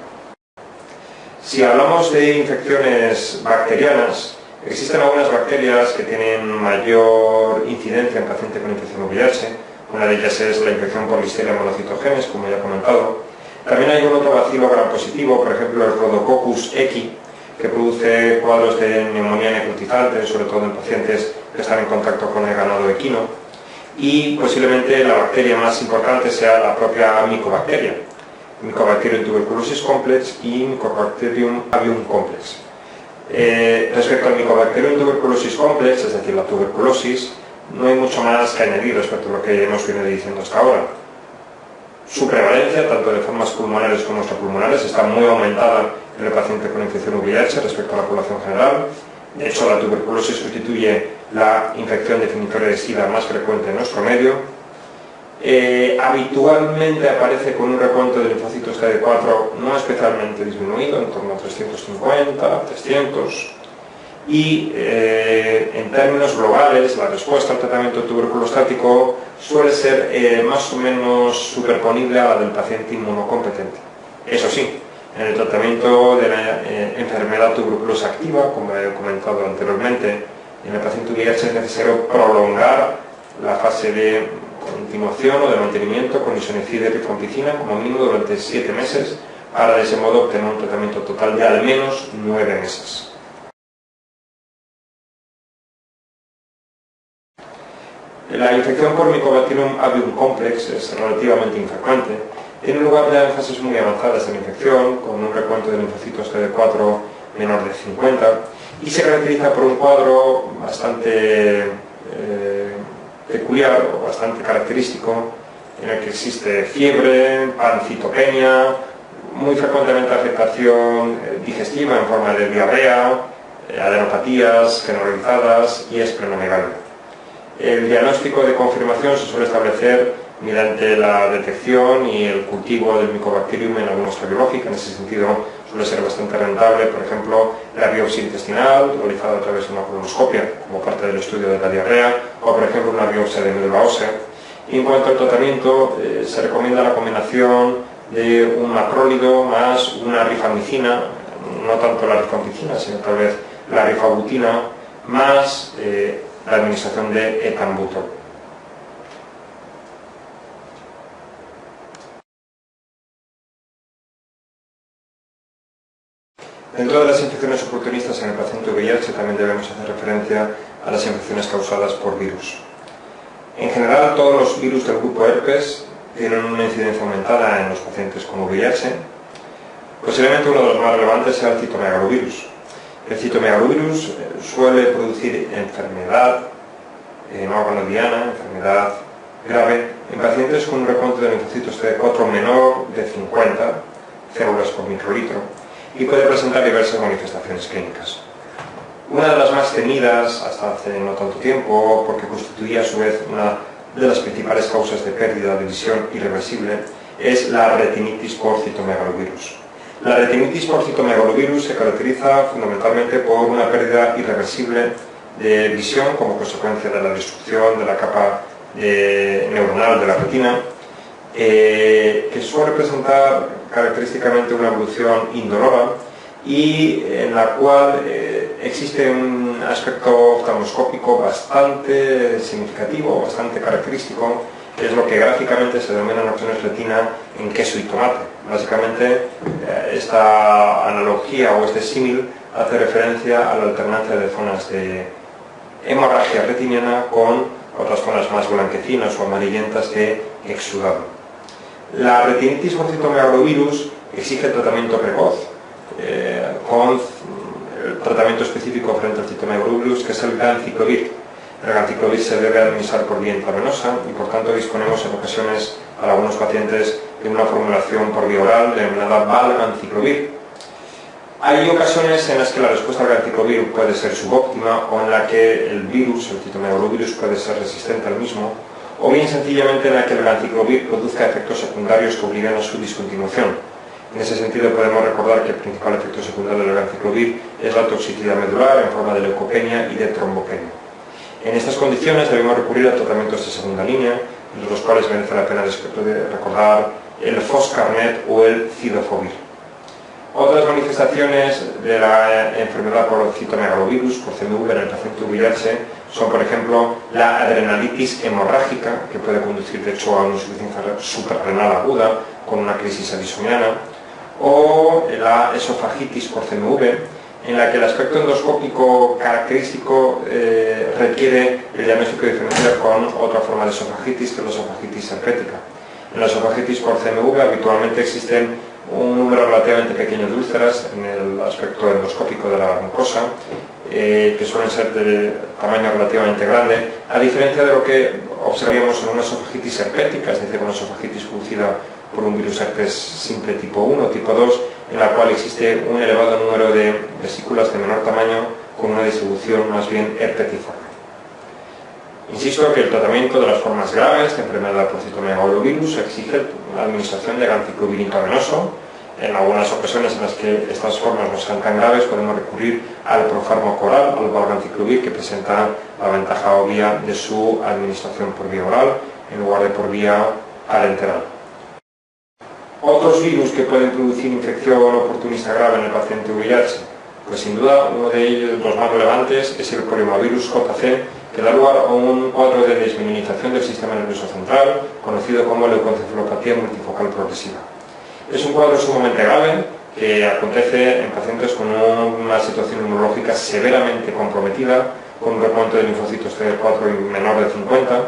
Si hablamos de infecciones bacterianas, existen algunas bacterias que tienen mayor incidencia en pacientes con infección VIH. Una de ellas es la infección por Listeria monocytogenes, como ya he comentado. También hay un otro bacilo gram positivo, por ejemplo el Rhodococcus equi, que produce cuadros de neumonía necrotizante, sobre todo en pacientes que están en contacto con el ganado equino. Y posiblemente la bacteria más importante sea la propia micobacteria, Mycobacterium tuberculosis complex y Mycobacterium avium complex. Respecto al Mycobacterium tuberculosis complex, es decir, la tuberculosis, no hay mucho más que añadir respecto a lo que hemos venido diciendo hasta ahora. Su prevalencia, tanto de formas pulmonares como extrapulmonares, está muy aumentada en el paciente con infección VIH respecto a la población general. De hecho, la tuberculosis constituye la infección definitoria de SIDA más frecuente en nuestro medio. Habitualmente aparece con un recuento de linfocitos CD4 no especialmente disminuido, en torno a 350, 300, y en términos globales la respuesta al tratamiento tuberculostático suele ser más o menos superponible a la del paciente inmunocompetente. Eso sí, en el tratamiento de la enfermedad tuberculosa activa, como he comentado anteriormente, en el paciente VIH es necesario prolongar la fase de continuación o de mantenimiento con isoniazida y rifampicina como mínimo durante 7 meses para de ese modo obtener un tratamiento total de al menos 9 meses. La infección por Mycobacterium avium complex es relativamente infrecuente. Tiene lugar ya en fases muy avanzadas de la infección, con un recuento de linfocitos CD4 menor de 50, y se caracteriza por un cuadro bastante peculiar o bastante característico, en el que existe fiebre, pancitopenia, muy frecuentemente afectación digestiva en forma de diarrea, adenopatías generalizadas y esplenomegalia. El diagnóstico de confirmación se suele establecer mediante la detección y el cultivo del Mycobacterium en alguna muestra biológica. En ese sentido suele ser bastante rentable, por ejemplo, la biopsia intestinal realizada a través de una colonoscopia como parte del estudio de la diarrea, o por ejemplo una biopsia de médula ósea. Y en cuanto al tratamiento, se recomienda la combinación de un macrólido más una rifamicina, no tanto la rifampicina, sino tal vez la rifabutina, más la administración de etambutol. Dentro de las infecciones oportunistas en el paciente VIH también debemos hacer referencia a las infecciones causadas por virus. En general, todos los virus del grupo herpes tienen una incidencia aumentada en los pacientes con VIH. Posiblemente uno de los más relevantes sea el citomegalovirus. El citomegalovirus suele producir enfermedad en órgano diana, enfermedad grave, en pacientes con un recuento de linfocitos CD4 menor de 50 células por microlitro y puede presentar diversas manifestaciones clínicas. Una de las más temidas hasta hace no tanto tiempo, porque constituía a su vez una de las principales causas de pérdida de visión irreversible, es la retinitis por citomegalovirus. La retinitis por citomegalovirus se caracteriza fundamentalmente por una pérdida irreversible de visión como consecuencia de la destrucción de la capa neuronal de la retina, que suele presentar característicamente una evolución indolora y en la cual existe un aspecto oftalmoscópico bastante significativo, bastante característico, que es lo que gráficamente se denomina en ocasiones retina en queso y tomate. Básicamente esta analogía o este símil hace referencia a la alternancia de zonas de hemorragia retiniana con otras zonas más blanquecinas o amarillentas de exudado. La retinitis por citomegalovirus exige tratamiento precoz, con el tratamiento específico frente al citomegalovirus, que es el ganciclovir. El ganciclovir se debe administrar por vía intravenosa y por tanto disponemos en ocasiones para algunos pacientes de una formulación por vía oral denominada valganciclovir. Hay ocasiones en las que la respuesta al ganciclovir puede ser subóptima o en la que el virus, el citomegalovirus, puede ser resistente al mismo, o bien sencillamente en la que el ganciclovir produzca efectos secundarios que obliguen a su discontinuación. En ese sentido podemos recordar que el principal efecto secundario del ganciclovir es la toxicidad medular en forma de leucopenia y de trombopenia. En estas condiciones debemos recurrir a tratamientos de segunda línea, entre los cuales merece la pena recordar el foscarnet o el cidofovir. Otras manifestaciones de la enfermedad por citomegalovirus, por CMV en el paciente VIH, son por ejemplo la adrenalitis hemorrágica, que puede conducir de hecho a una insuficiencia suprarrenal aguda con una crisis addisoniana, o la esofagitis por CMV, en la que el aspecto endoscópico característico requiere el diagnóstico diferencial con otra forma de esofagitis, que es la esofagitis herpética. En la esofagitis por CMV habitualmente existen un número relativamente pequeño de úlceras en el aspecto endoscópico de la mucosa, que suelen ser de tamaño relativamente grande, a diferencia de lo que observaríamos en una esofagitis herpética, es decir, una esofagitis producida por un virus herpes simple tipo 1 o tipo 2, en la cual existe un elevado número de vesículas de menor tamaño con una distribución más bien herpetiforme. Insisto que el tratamiento de las formas graves de enfermedad por citomegalovirus exige la administración de ganciclovir intravenoso. En algunas ocasiones en las que estas formas no sean tan graves podemos recurrir al profármaco oral, al valganciclovir, que presenta la ventaja obvia de su administración por vía oral en lugar de por vía parenteral. Otros virus que pueden producir infección oportunista grave en el paciente VIH, pues sin duda uno de ellos, los más relevantes, es el poliomavirus JC, que da lugar a un cuadro de desmielinización del sistema nervioso central, conocido como leucoencefalopatía multifocal progresiva. Es un cuadro sumamente grave que acontece en pacientes con una situación inmunológica severamente comprometida, con un recuento de linfocitos CD4 menor de 50,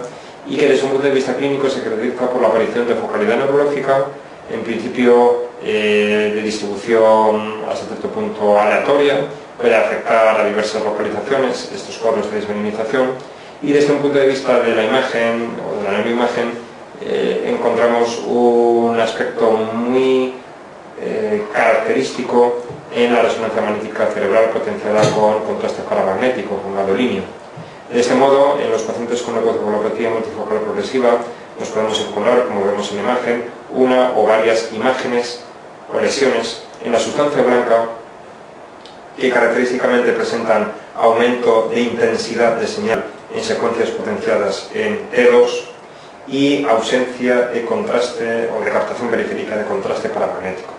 y que desde un punto de vista clínico se caracteriza por la aparición de focalidad neurológica, en principio de distribución hasta cierto punto aleatoria, puede afectar a diversas localizaciones estos cuadros de desmielinización, y desde un punto de vista de la imagen o de la neuroimagen encontramos un aspecto muy característico en la resonancia magnética cerebral potenciada con contraste paramagnético, con gadolinio. De este modo, en los pacientes con leucoencefalopatía multifocal progresiva nos podemos encontrar, como vemos en la imagen, una o varias imágenes o lesiones en la sustancia blanca que característicamente presentan aumento de intensidad de señal en secuencias potenciadas en T2 y ausencia de contraste o de captación periférica de contraste paramagnético.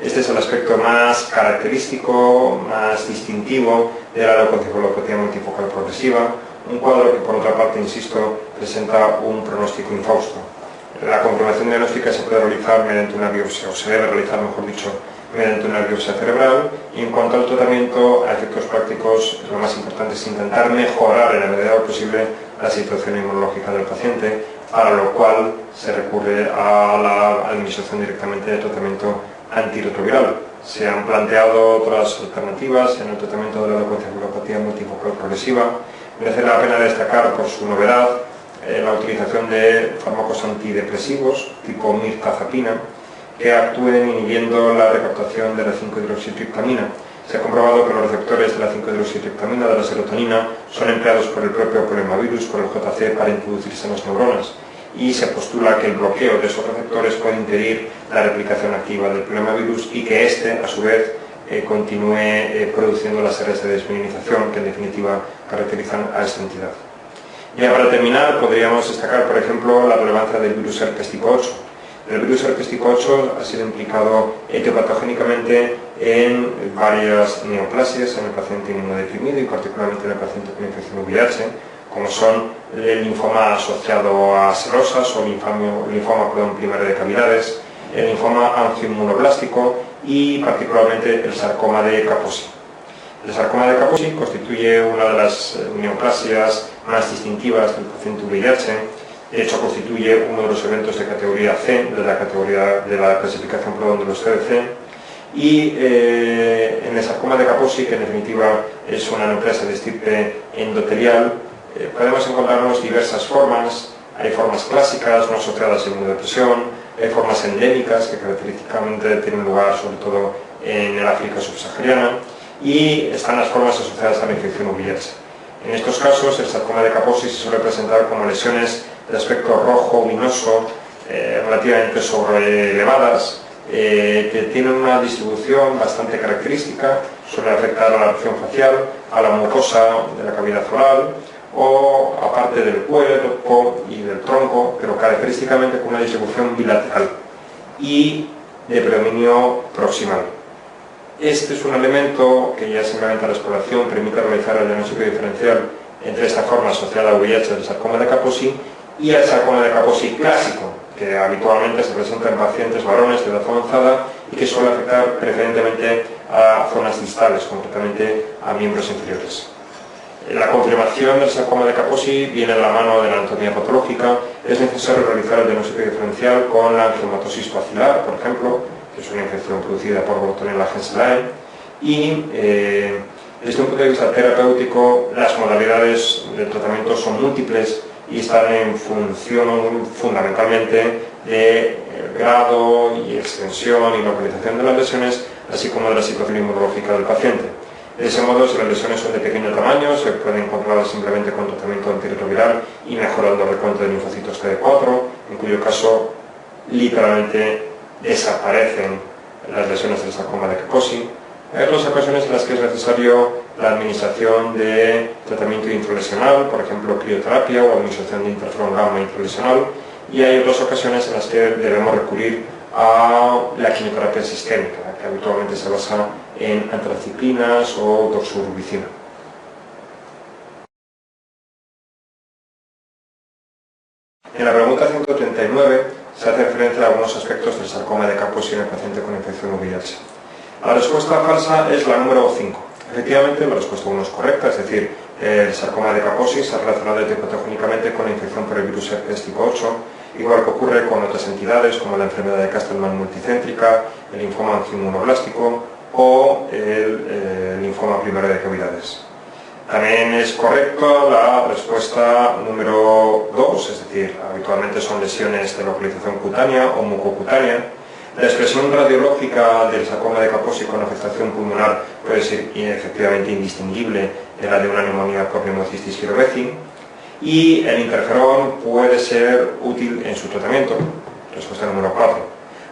Este es el aspecto más característico, más distintivo de la leucoencefalopatía multifocal progresiva, un cuadro que por otra parte, insisto, presenta un pronóstico infausto. La comprobación diagnóstica se puede realizar mediante una biopsia, o se debe realizar, mejor dicho, mediante una biopsia cerebral. Y en cuanto al tratamiento, a efectos prácticos, lo más importante es intentar mejorar en la medida de lo posible la situación inmunológica del paciente, para lo cual se recurre a la administración directamente de tratamiento antirretroviral. Se han planteado otras alternativas en el tratamiento de la leucoencefalopatía multifocal progresiva. Merece la pena destacar por su novedad la utilización de fármacos antidepresivos tipo mirtazapina que actúen inhibiendo la recaptación de la 5-hidroxitriptamina. Se ha comprobado que los receptores de la 5-hidroxitriptamina de la serotonina son empleados por el propio poliomavirus, por el JC, para introducirse en las neuronas, y se postula que el bloqueo de esos receptores puede impedir la replicación activa del poliomavirus y que éste, a su vez, continúe produciendo las áreas de desmielinización que en definitiva caracterizan a esta entidad. Ya para terminar, podríamos destacar, por ejemplo, la relevancia del virus herpes tipo 8. El virus herpes tipo 8 ha sido implicado etiopatogénicamente en varias neoplasias en el paciente inmunodeprimido y particularmente en el paciente con infección VIH, como son el linfoma asociado a serosas o linfoma primario de cavidades, el linfoma angioinmunoblástico y particularmente el sarcoma de Kaposi. El sarcoma de Kaposi constituye una de las neoplasias más distintivas del paciente VIH. De hecho, constituye uno de los eventos de categoría C, de la clasificación de los CDC, y en el sarcoma de Kaposi, que en definitiva es una neoplasia de estirpe endotelial, podemos encontrarnos diversas formas. Hay formas clásicas no asociadas a inmunodepresión, hay formas endémicas que característicamente tienen lugar sobre todo en el África subsahariana, y están las formas asociadas a la infección VIH. En estos casos, el sarcoma de Kaposi se suele presentar como lesiones de aspecto rojo, vinoso, relativamente elevadas, que tienen una distribución bastante característica. Suele afectar a la región facial, a la mucosa de la cavidad oral, o a parte del cuerpo y del tronco, pero característicamente con una distribución bilateral y de predominio proximal. Este es un elemento que ya simplemente la exploración permite realizar el diagnóstico diferencial entre esta forma asociada a VIH del sarcoma de Kaposi y el sarcoma de Kaposi clásico, que habitualmente se presenta en pacientes varones de edad avanzada y que suele afectar preferentemente a zonas distales, concretamente a miembros inferiores. La confirmación del sarcoma de Kaposi viene de la mano de la anatomía patológica. Es necesario realizar el diagnóstico diferencial con la angiomatosis bacilar, por ejemplo, que es una infección producida por Bordetella genselae, y desde un punto de vista terapéutico las modalidades de tratamiento son múltiples y están en función fundamentalmente del grado y extensión y localización de las lesiones, así como de la situación inmunológica del paciente. De ese modo, si las lesiones son de pequeño tamaño, se pueden controlar simplemente con tratamiento antirretroviral y mejorando el recuento de linfocitos CD4, en cuyo caso literalmente desaparecen las lesiones del sarcoma de Kaposi. Hay otras ocasiones en las que es necesario la administración de tratamiento intralesional, por ejemplo crioterapia o administración de interferón gamma intralesional, y hay otras ocasiones en las que debemos recurrir a la quimioterapia sistémica, que habitualmente se basa en antraciclinas o doxorubicina. En la pregunta 139 se hace referencia a algunos aspectos del sarcoma de Kaposi en el paciente con infección VIH. La respuesta falsa es la número 5. Efectivamente, la respuesta 1 es correcta, es decir, el sarcoma de Kaposi se ha relacionado etiopatogénicamente con la infección por el virus herpes tipo 8, igual que ocurre con otras entidades como la enfermedad de Castleman multicéntrica, el linfoma angioinmunoblástico o el linfoma primario de cavidades. También es correcta la respuesta número 2, es decir, habitualmente son lesiones de localización cutánea o mucocutánea. La expresión radiológica del sarcoma de Kaposi con afectación pulmonar puede ser efectivamente indistinguible de la de una neumonía por pneumocistis jirovecii, y el interferón puede ser útil en su tratamiento. Respuesta número 4.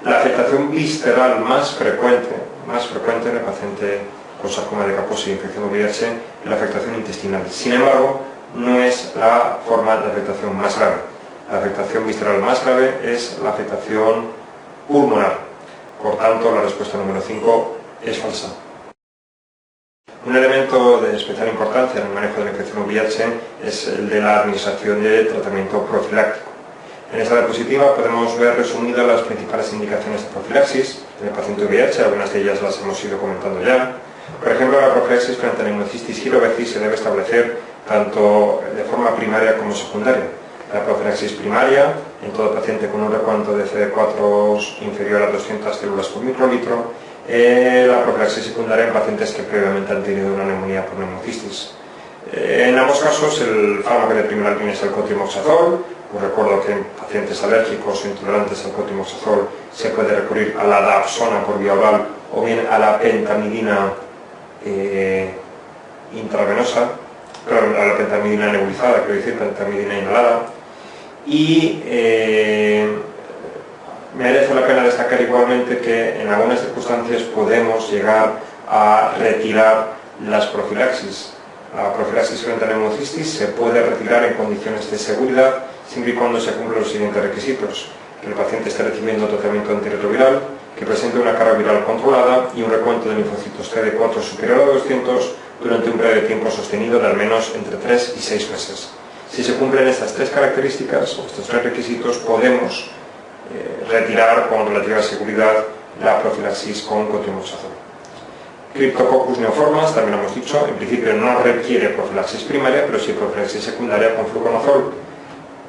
La afectación visceral más frecuente en el paciente con sarcoma de Kaposi y infección VIH es la afectación intestinal. Sin embargo, no es la forma de afectación más grave. La afectación visceral más grave es la afectación pulmonar. Por tanto, la respuesta número 5 es falsa. Un elemento de especial importancia en el manejo de la infección VIH es el de la administración de tratamiento profiláctico. En esta diapositiva podemos ver resumidas las principales indicaciones de profilaxis en el paciente VIH, algunas de ellas las hemos ido comentando ya. Por ejemplo, la profilaxis frente a neumocistis girovecis se debe establecer tanto de forma primaria como secundaria. La profilaxis primaria en todo paciente con un recuento de CD4 inferior a 200 células por microlitro, la profilaxis secundaria en pacientes que previamente han tenido una neumonía por neumocistis. En ambos casos el fármaco de primera línea es el cotrimoxazol. Os recuerdo que en pacientes alérgicos o intolerantes al cotrimoxazol se puede recurrir a la dapsona por vía oral o bien a la pentamidina intravenosa, a la pentamidina nebulizada, quiero decir, pentamidina inhalada. Y merece la pena destacar igualmente que en algunas circunstancias podemos llegar a retirar las profilaxis. La profilaxis frente a neumocistis se puede retirar en condiciones de seguridad siempre y cuando se cumplan los siguientes requisitos: que el paciente esté recibiendo tratamiento antirretroviral, que presente una carga viral controlada y un recuento de linfocitos CD4 superior a 200 durante un periodo de tiempo sostenido de al menos entre 3 y 6 meses. Si se cumplen estas tres características o estos tres requisitos, podemos retirar con relativa seguridad la profilaxis con cotrimoxazol. Cryptococcus neoformas, también lo hemos dicho, en principio no requiere profilaxis primaria, pero sí profilaxis secundaria con fluconazol.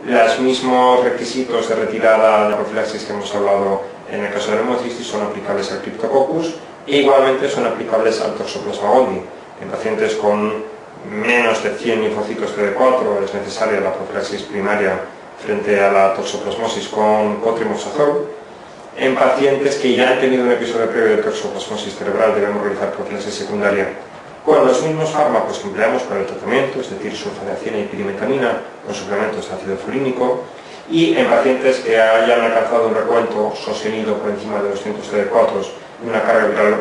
Los mismos requisitos de retirada de la profilaxis que hemos hablado en el caso de la neumocistis son aplicables al Cryptococcus e igualmente son aplicables al Toxoplasma gondii. En pacientes con menos de 100 linfocitos CD4 es necesaria la profilaxis primaria frente a la toxoplasmosis con cotrimoxazol. En pacientes que ya han tenido un episodio previo de toxoplasmosis cerebral debemos realizar profilaxis secundaria con los mismos fármacos que empleamos para el tratamiento, es decir, sulfadiacina y pirimetamina con suplementos de ácido fulínico. Y en pacientes que hayan alcanzado un recuento sostenido por encima de 200 CD4 y una carga viral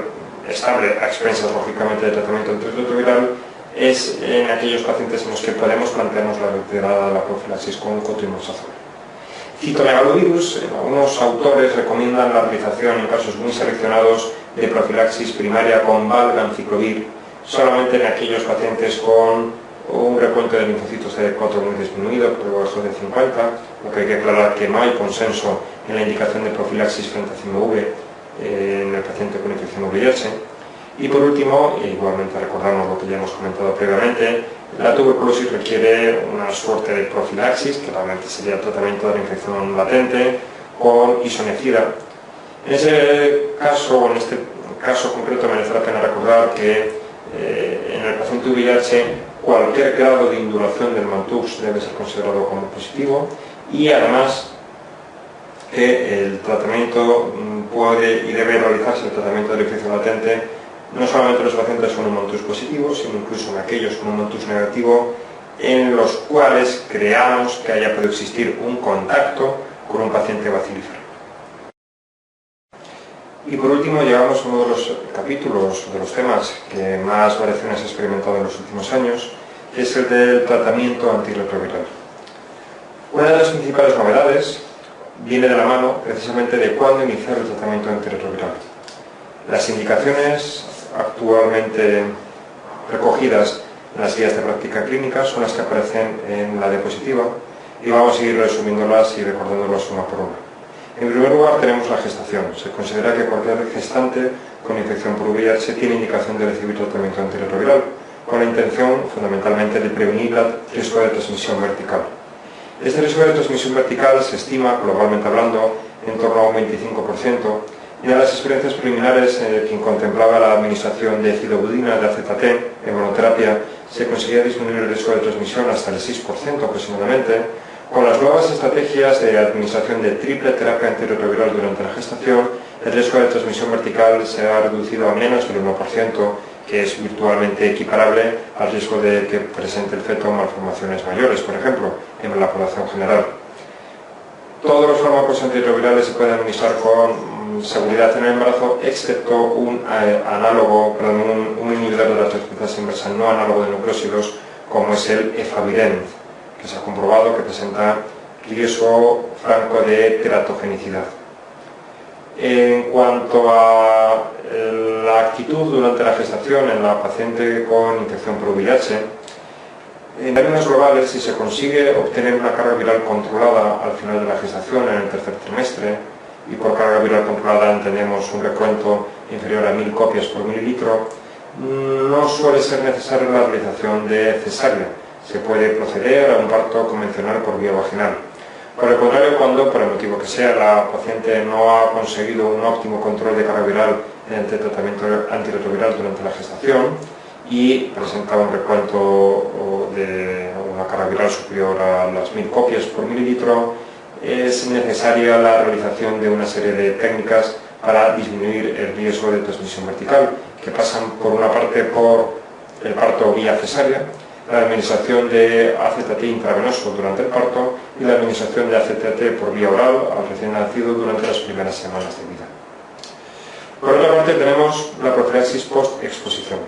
estable, a expensas lógicamente de tratamiento antirretroviral, es en aquellos pacientes en los que podemos plantearnos la retirada de la profilaxis con cotrimoxazol. Citomegalovirus, algunos autores recomiendan la realización en casos muy seleccionados de profilaxis primaria con valganciclovir solamente en aquellos pacientes con un recuento de linfocitos CD4 muy disminuido, por debajo de 50, lo que hay que aclarar que no hay consenso en la indicación de profilaxis frente a CMV en el paciente con infección VIH. Y por último, igualmente recordarnos lo que ya hemos comentado previamente, la tuberculosis requiere una suerte de profilaxis, que realmente sería el tratamiento de la infección latente, con isoniazida. En ese caso, o en este caso concreto, merece la pena recordar que en el paciente VIH cualquier grado de induración del Mantux debe ser considerado como positivo y además que el tratamiento puede y debe realizarse el tratamiento de la infección latente no solamente en los pacientes con un Mantux positivo, sino incluso en aquellos con un Mantux negativo en los cuales creamos que haya podido existir un contacto con un paciente bacilífero. Y por último llegamos a uno de los capítulos, de los temas que más variaciones ha experimentado en los últimos años, que es el del tratamiento antirretroviral. Una de las principales novedades viene de la mano precisamente de cuándo iniciar el tratamiento antirretroviral. Las indicaciones actualmente recogidas en las guías de práctica clínica son las que aparecen en la diapositiva y vamos a ir resumiéndolas y recordándolas una por una. En primer lugar tenemos la gestación. Se considera que cualquier gestante con infección por VIH tiene indicación de recibir tratamiento antirretroviral con la intención fundamentalmente de prevenir el riesgo de transmisión vertical. Este riesgo de transmisión vertical se estima, globalmente hablando, en torno a un 25%, y en las experiencias preliminares quien contemplaba la administración de cidobudina de AZT en monoterapia se conseguía disminuir el riesgo de transmisión hasta el 6% aproximadamente. Con las nuevas estrategias de administración de triple terapia antirretroviral durante la gestación, el riesgo de transmisión vertical se ha reducido a menos del 1%, que es virtualmente equiparable al riesgo de que presente el feto malformaciones mayores, por ejemplo, en la población general. Todos los fármacos antirretrovirales se pueden administrar con seguridad en el embarazo, excepto un inhibidor de la transcriptasa inversa no análogo de nucleósidos, como es el efavirenz, que se ha comprobado que presenta riesgo franco de teratogenicidad. En cuanto a la actitud durante la gestación en la paciente con infección por VIH, En términos globales, si se consigue obtener una carga viral controlada al final de la gestación, en el tercer trimestre, y por carga viral controlada entendemos un recuento inferior a 1000 copias por mililitro, no suele ser necesaria la realización de cesárea. Se puede proceder a un parto convencional por vía vaginal. Por el contrario, cuando, por el motivo que sea, la paciente no ha conseguido un óptimo control de carga viral en el tratamiento antirretroviral durante la gestación y presenta un recuento de una carga viral superior a las 1000 copias por mililitro, es necesaria la realización de una serie de técnicas para disminuir el riesgo de transmisión vertical, que pasan por una parte por el parto vía cesárea, la administración de AZT intravenoso durante el parto y la administración de AZT por vía oral al recién nacido durante las primeras semanas de vida. Por otra parte, tenemos la profilaxis post-exposición.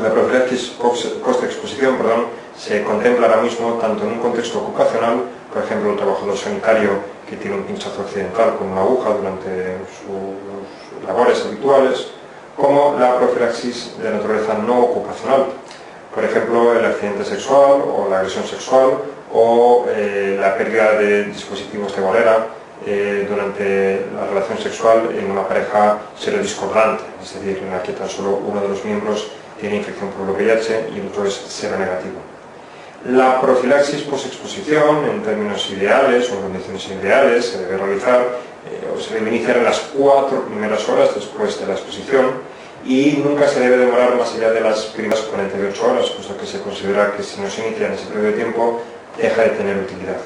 La profilaxis post-exposición se contempla ahora mismo tanto en un contexto ocupacional, por ejemplo, el trabajador sanitario que tiene un pinchazo accidental con una aguja durante sus labores habituales, como la profilaxis de naturaleza no ocupacional, por ejemplo, el accidente sexual o la agresión sexual o la pérdida de dispositivos de barrera durante la relación sexual en una pareja serodiscordante, es decir, en la que tan solo uno de los miembros tiene infección por el VIH y el otro es seronegativo. La profilaxis post-exposición, en términos ideales o en condiciones ideales, se debe realizar o se debe iniciar en las 4 primeras horas después de la exposición y nunca se debe demorar más allá de las primeras 48 horas, puesto que se considera que si no se inicia en ese periodo de tiempo, deja de tener utilidad.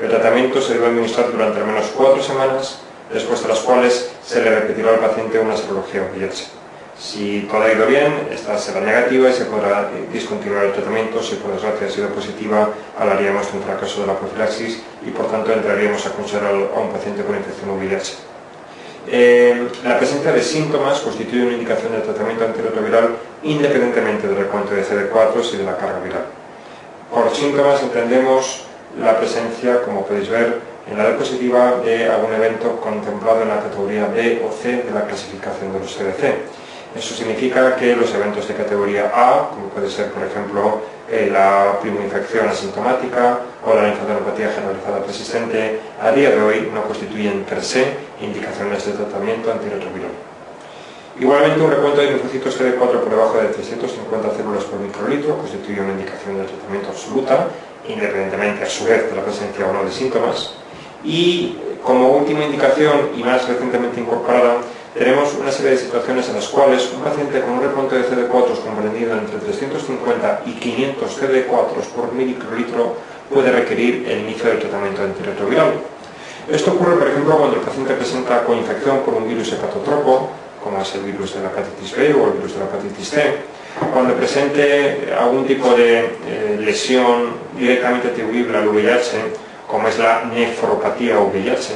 El tratamiento se debe administrar durante al menos 4 semanas, después de las cuales se le repetirá al paciente una serología VIH. Si todo ha ido bien, esta será negativa y se podrá discontinuar el tratamiento. Si por desgracia ha sido positiva, hablaríamos de un fracaso de la profilaxis y por tanto entraríamos a considerar a un paciente con infección VIH. La presencia de síntomas constituye una indicación de tratamiento antirretroviral independientemente del recuento de CD4 y de la carga viral. Por síntomas entendemos la presencia, como podéis ver, en la diapositiva de algún evento contemplado en la categoría B o C de la clasificación de los CDC. Eso significa que los eventos de categoría A, como puede ser, por ejemplo, la primoinfección asintomática o la linfadenopatía generalizada persistente, a día de hoy no constituyen per se indicaciones de tratamiento antirretroviral. Igualmente, un recuento de linfocitos CD4 por debajo de 350 células por microlitro constituye una indicación de tratamiento absoluta, independientemente a su vez de la presencia o no de síntomas. Y como última indicación y más recientemente incorporada, tenemos una serie de situaciones en las cuales un paciente con un recuento de CD4 comprendido entre 350 y 500 CD4 por microlitro puede requerir el inicio del tratamiento antirretroviral. Esto ocurre, por ejemplo, cuando el paciente presenta coinfección por un virus hepatotropo, como es el virus de la hepatitis B o el virus de la hepatitis C, cuando presente algún tipo de lesión directamente atribuible al VIH, como es la nefropatía VIH,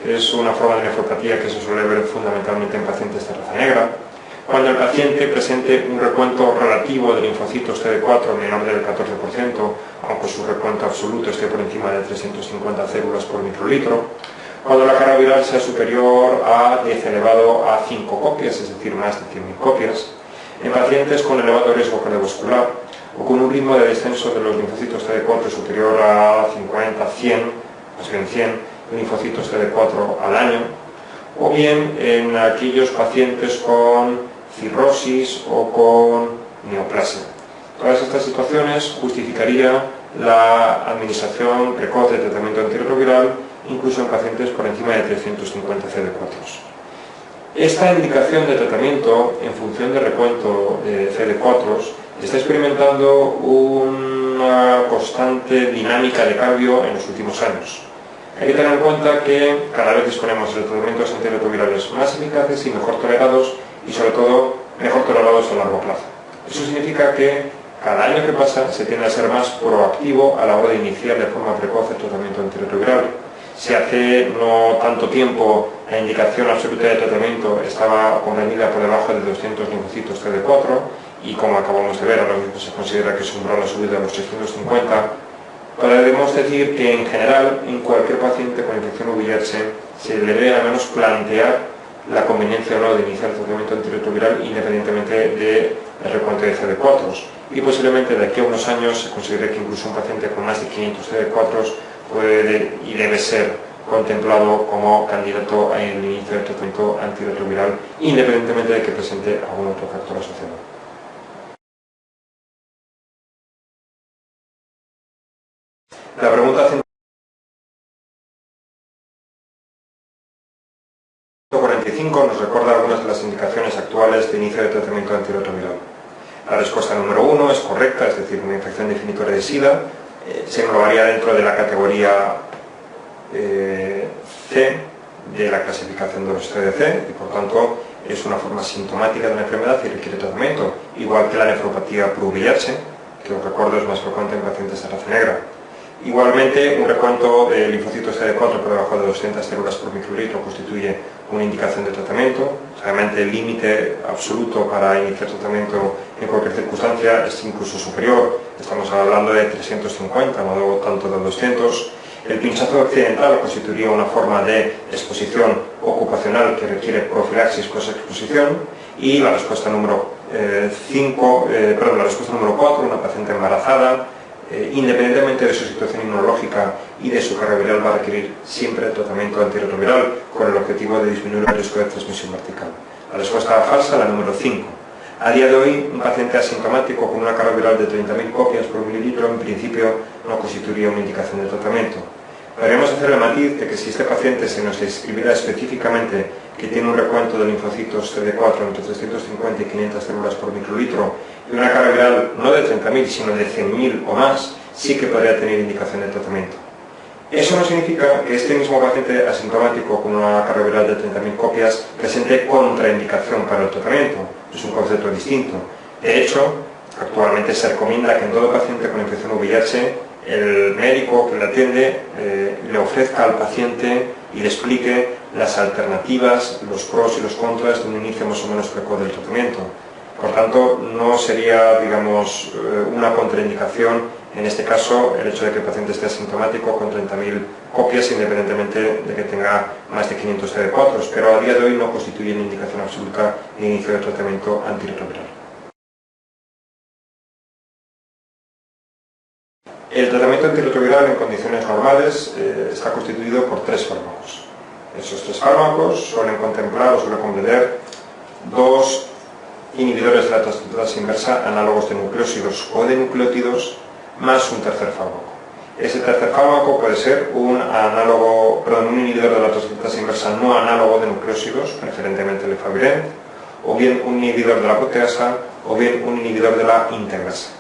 que es una forma de nefropatía que se suele ver fundamentalmente en pacientes de raza negra, cuando el paciente presente un recuento relativo de linfocitos CD4 menor del 14%, aunque su recuento absoluto esté por encima de 350 células por microlitro, cuando la carga viral sea superior a 10 elevado a 5 copias, es decir, más de 100.000 copias, en pacientes con elevado riesgo cardiovascular o con un ritmo de descenso de los linfocitos CD4 superior a 50, 100, más bien 100, linfocitos CD4 al año, o bien en aquellos pacientes con cirrosis o con neoplasia. Todas estas situaciones justificaría la administración precoz de tratamiento antirretroviral, incluso en pacientes por encima de 350 CD4. Esta indicación de tratamiento en función del recuento de CD4 está experimentando una constante dinámica de cambio en los últimos años. Hay que tener en cuenta que cada vez disponemos de tratamientos antirretrovirales más eficaces y mejor tolerados y sobre todo mejor tolerados a largo plazo. Eso significa que cada año que pasa se tiende a ser más proactivo a la hora de iniciar de forma precoz el tratamiento antirretroviral. Si hace no tanto tiempo la indicación absoluta de tratamiento estaba comprendida por debajo de 200 linfocitos CD4 y como acabamos de ver ahora mismo se considera que su umbral ha subido a los 650, podemos decir que en general en cualquier paciente con infección VIH se le debe al menos plantear la conveniencia o no de iniciar el tratamiento antirretroviral independientemente de el recuento de CD4s y posiblemente de aquí a unos años se considere que incluso un paciente con más de 500 CD4s puede y debe ser contemplado como candidato al inicio del tratamiento antirretroviral, independientemente de que presente algún otro factor asociado. La pregunta 145 nos recuerda algunas de las indicaciones actuales de inicio de tratamiento antirretroviral. La respuesta número 1 es correcta, es decir, una infección definitoria de SIDA se englobaría dentro de la categoría C de la clasificación de los CDC y por tanto es una forma sintomática de la enfermedad y requiere tratamiento, igual que la nefropatía por VIH, que os recuerdo es más frecuente en pacientes de raza negra. Igualmente, un recuento de linfocitos CD4 por debajo de 200 células por microlitro constituye una indicación de tratamiento. Realmente el límite absoluto para iniciar tratamiento en cualquier circunstancia es incluso superior. Estamos hablando de 350, no tanto de 200. El pinchazo accidental constituiría una forma de exposición ocupacional que requiere profilaxis post-exposición. Y la respuesta número 4, una paciente embarazada, independientemente de su situación inmunológica y de su carga viral, va a requerir siempre tratamiento antirretroviral con el objetivo de disminuir el riesgo de transmisión vertical. La respuesta falsa, la número 5. A día de hoy, un paciente asintomático con una carga viral de 30.000 copias por mililitro en principio no constituiría una indicación de tratamiento. Podríamos hacer el matiz de que si este paciente se nos describiera específicamente que tiene un recuento de linfocitos CD4 entre 350 y 500 células por microlitro y una carga viral no de 30.000 sino de 100.000 o más, sí que podría tener indicación de tratamiento. Eso no significa que este mismo paciente asintomático con una carga viral de 30.000 copias presente contraindicación para el tratamiento. Es un concepto distinto. De hecho, actualmente se recomienda que en todo paciente con infección VIH el médico que le atiende le ofrezca al paciente y le explique las alternativas, los pros y los contras de un inicio más o menos precoz del tratamiento. Por tanto, no sería, digamos, una contraindicación, en este caso, el hecho de que el paciente esté asintomático con 30.000 copias, independientemente de que tenga más de 500 CD4, pero a día de hoy no constituye una indicación absoluta de inicio de tratamiento antirretroviral. El tratamiento antirretroviral en condiciones normales está constituido por 3 fármacos. Esos 3 fármacos suelen contemplar o suelen comprender 2 inhibidores de la transcriptasa inversa análogos de nucleósidos o de nucleótidos más un tercer fármaco. Ese tercer fármaco puede ser un inhibidor de la transcriptasa inversa no análogo de nucleósidos, preferentemente el efavirenz, o bien un inhibidor de la proteasa, o bien un inhibidor de la integrasa.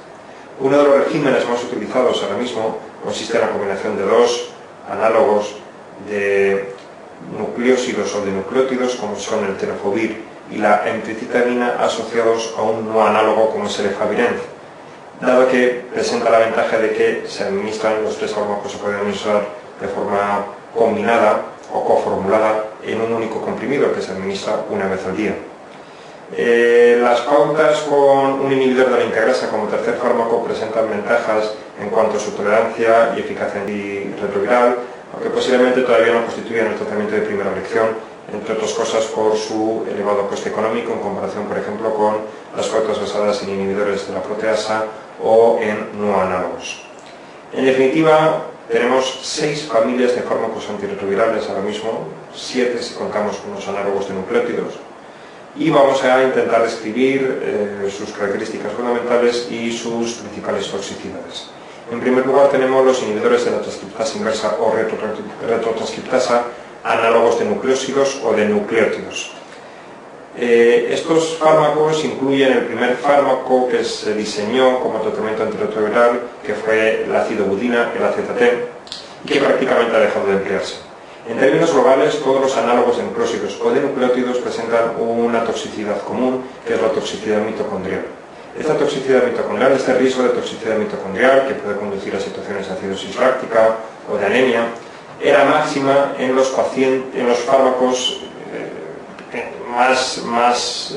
Uno de los regímenes más utilizados ahora mismo consiste en la combinación de 2 análogos de nucleósidos o de nucleótidos, como son el tenofovir y la emtricitabina, asociados a un no análogo como es el efavirenz, dado que presenta la ventaja de que se administran los 3 fármacos, se pueden administrar de forma combinada o coformulada en un único comprimido que se administra una vez al día. Las pautas con un inhibidor de la integrasa como tercer fármaco presentan ventajas en cuanto a su tolerancia y eficacia antirretroviral, aunque posiblemente todavía no constituyen el tratamiento de primera elección, entre otras cosas por su elevado coste económico en comparación, por ejemplo, con las pautas basadas en inhibidores de la proteasa o en no análogos. En definitiva, tenemos 6 familias de fármacos antirretrovirales ahora mismo, 7 si contamos con los análogos de nucleótidos, y vamos a intentar describir sus características fundamentales y sus principales toxicidades. En primer lugar tenemos los inhibidores de la transcriptasa inversa o retrotranscriptasa análogos de nucleósidos o de nucleótidos. Estos fármacos incluyen el primer fármaco que se diseñó como tratamiento antirretroviral, que fue la acidobudina, el AZT, que prácticamente ha dejado de emplearse. En términos globales, todos los análogos de nucleósidos o de nucleótidos presentan una toxicidad común, que es la toxicidad mitocondrial. Esta toxicidad mitocondrial, este riesgo de toxicidad mitocondrial, que puede conducir a situaciones de acidosis láctica o de anemia, era máxima en los fármacos más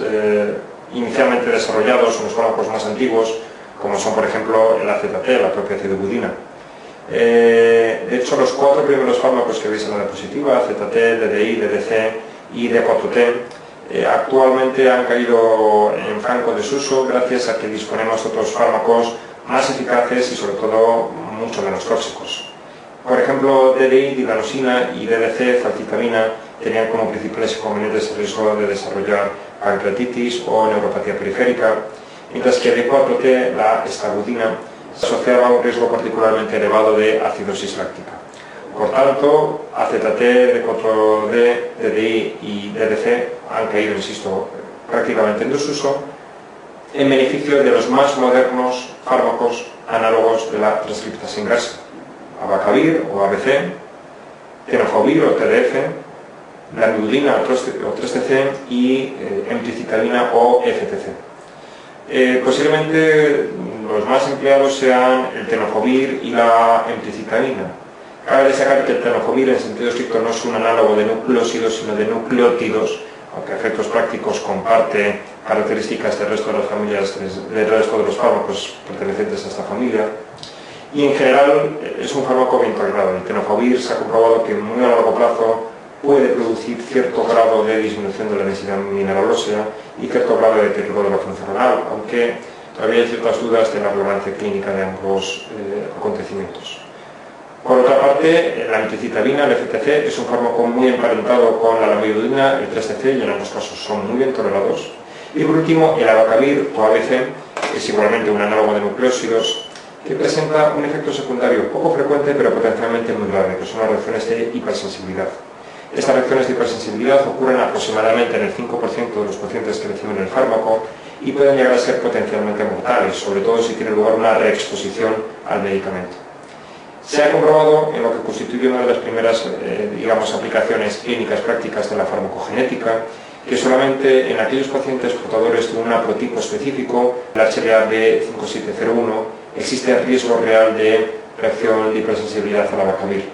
inicialmente desarrollados, en los fármacos más antiguos, como son, por ejemplo, el AZT, la propia acidobudina. De hecho, los 4 primeros fármacos que veis en la diapositiva, AZT, DDI, DDC y D4T, actualmente han caído en franco desuso gracias a que disponemos de otros fármacos más eficaces y sobre todo mucho menos tóxicos. Por ejemplo, DDI, diganosina y DDC, zalcitabina, tenían como principales inconvenientes el riesgo de desarrollar pancreatitis o neuropatía periférica, mientras que D4T, la estabudina, se asociaba a un riesgo particularmente elevado de acidosis láctica. Por tanto, AZT, D4D, DDI y DDC han caído, insisto, prácticamente en desuso, en beneficio de los más modernos fármacos análogos de la transcriptasa inversa, abacavir o ABC, tenofovir o TDF, lamivudina o 3TC y emtricitabina o FTC. Posiblemente los más empleados sean el tenofovir y la emtricitabina. Cabe destacar que el tenofovir en sentido estricto no es un análogo de nucleósidos sino de nucleótidos, aunque a efectos prácticos comparte características del resto de las familias, del resto de los fármacos pertenecientes a esta familia. Y en general es un fármaco bien tolerado. El tenofovir se ha comprobado que muy a largo plazo puede producir cierto grado de disminución de la densidad mineral ósea y cierto grado de deterioro de la función renal, aunque todavía hay ciertas dudas de la relevancia clínica de ambos acontecimientos. Por otra parte, la emtricitabina, el FTC, es un fármaco muy emparentado con la lamivudina, el 3TC, y en ambos casos son muy bien tolerados. Y por último, el abacavir o ABC es igualmente un análogo de nucleósidos que presenta un efecto secundario poco frecuente pero potencialmente muy grave, que son las reacciones de hipersensibilidad. Estas reacciones de hipersensibilidad ocurren aproximadamente en el 5% de los pacientes que reciben el fármaco y pueden llegar a ser potencialmente mortales, sobre todo si tiene lugar una reexposición al medicamento. Se ha comprobado en lo que constituye una de las primeras aplicaciones clínicas prácticas de la farmacogenética que solamente en aquellos pacientes portadores de un haplotipo específico, el HLA-B5701, existe el riesgo real de reacción de hipersensibilidad al abacavir.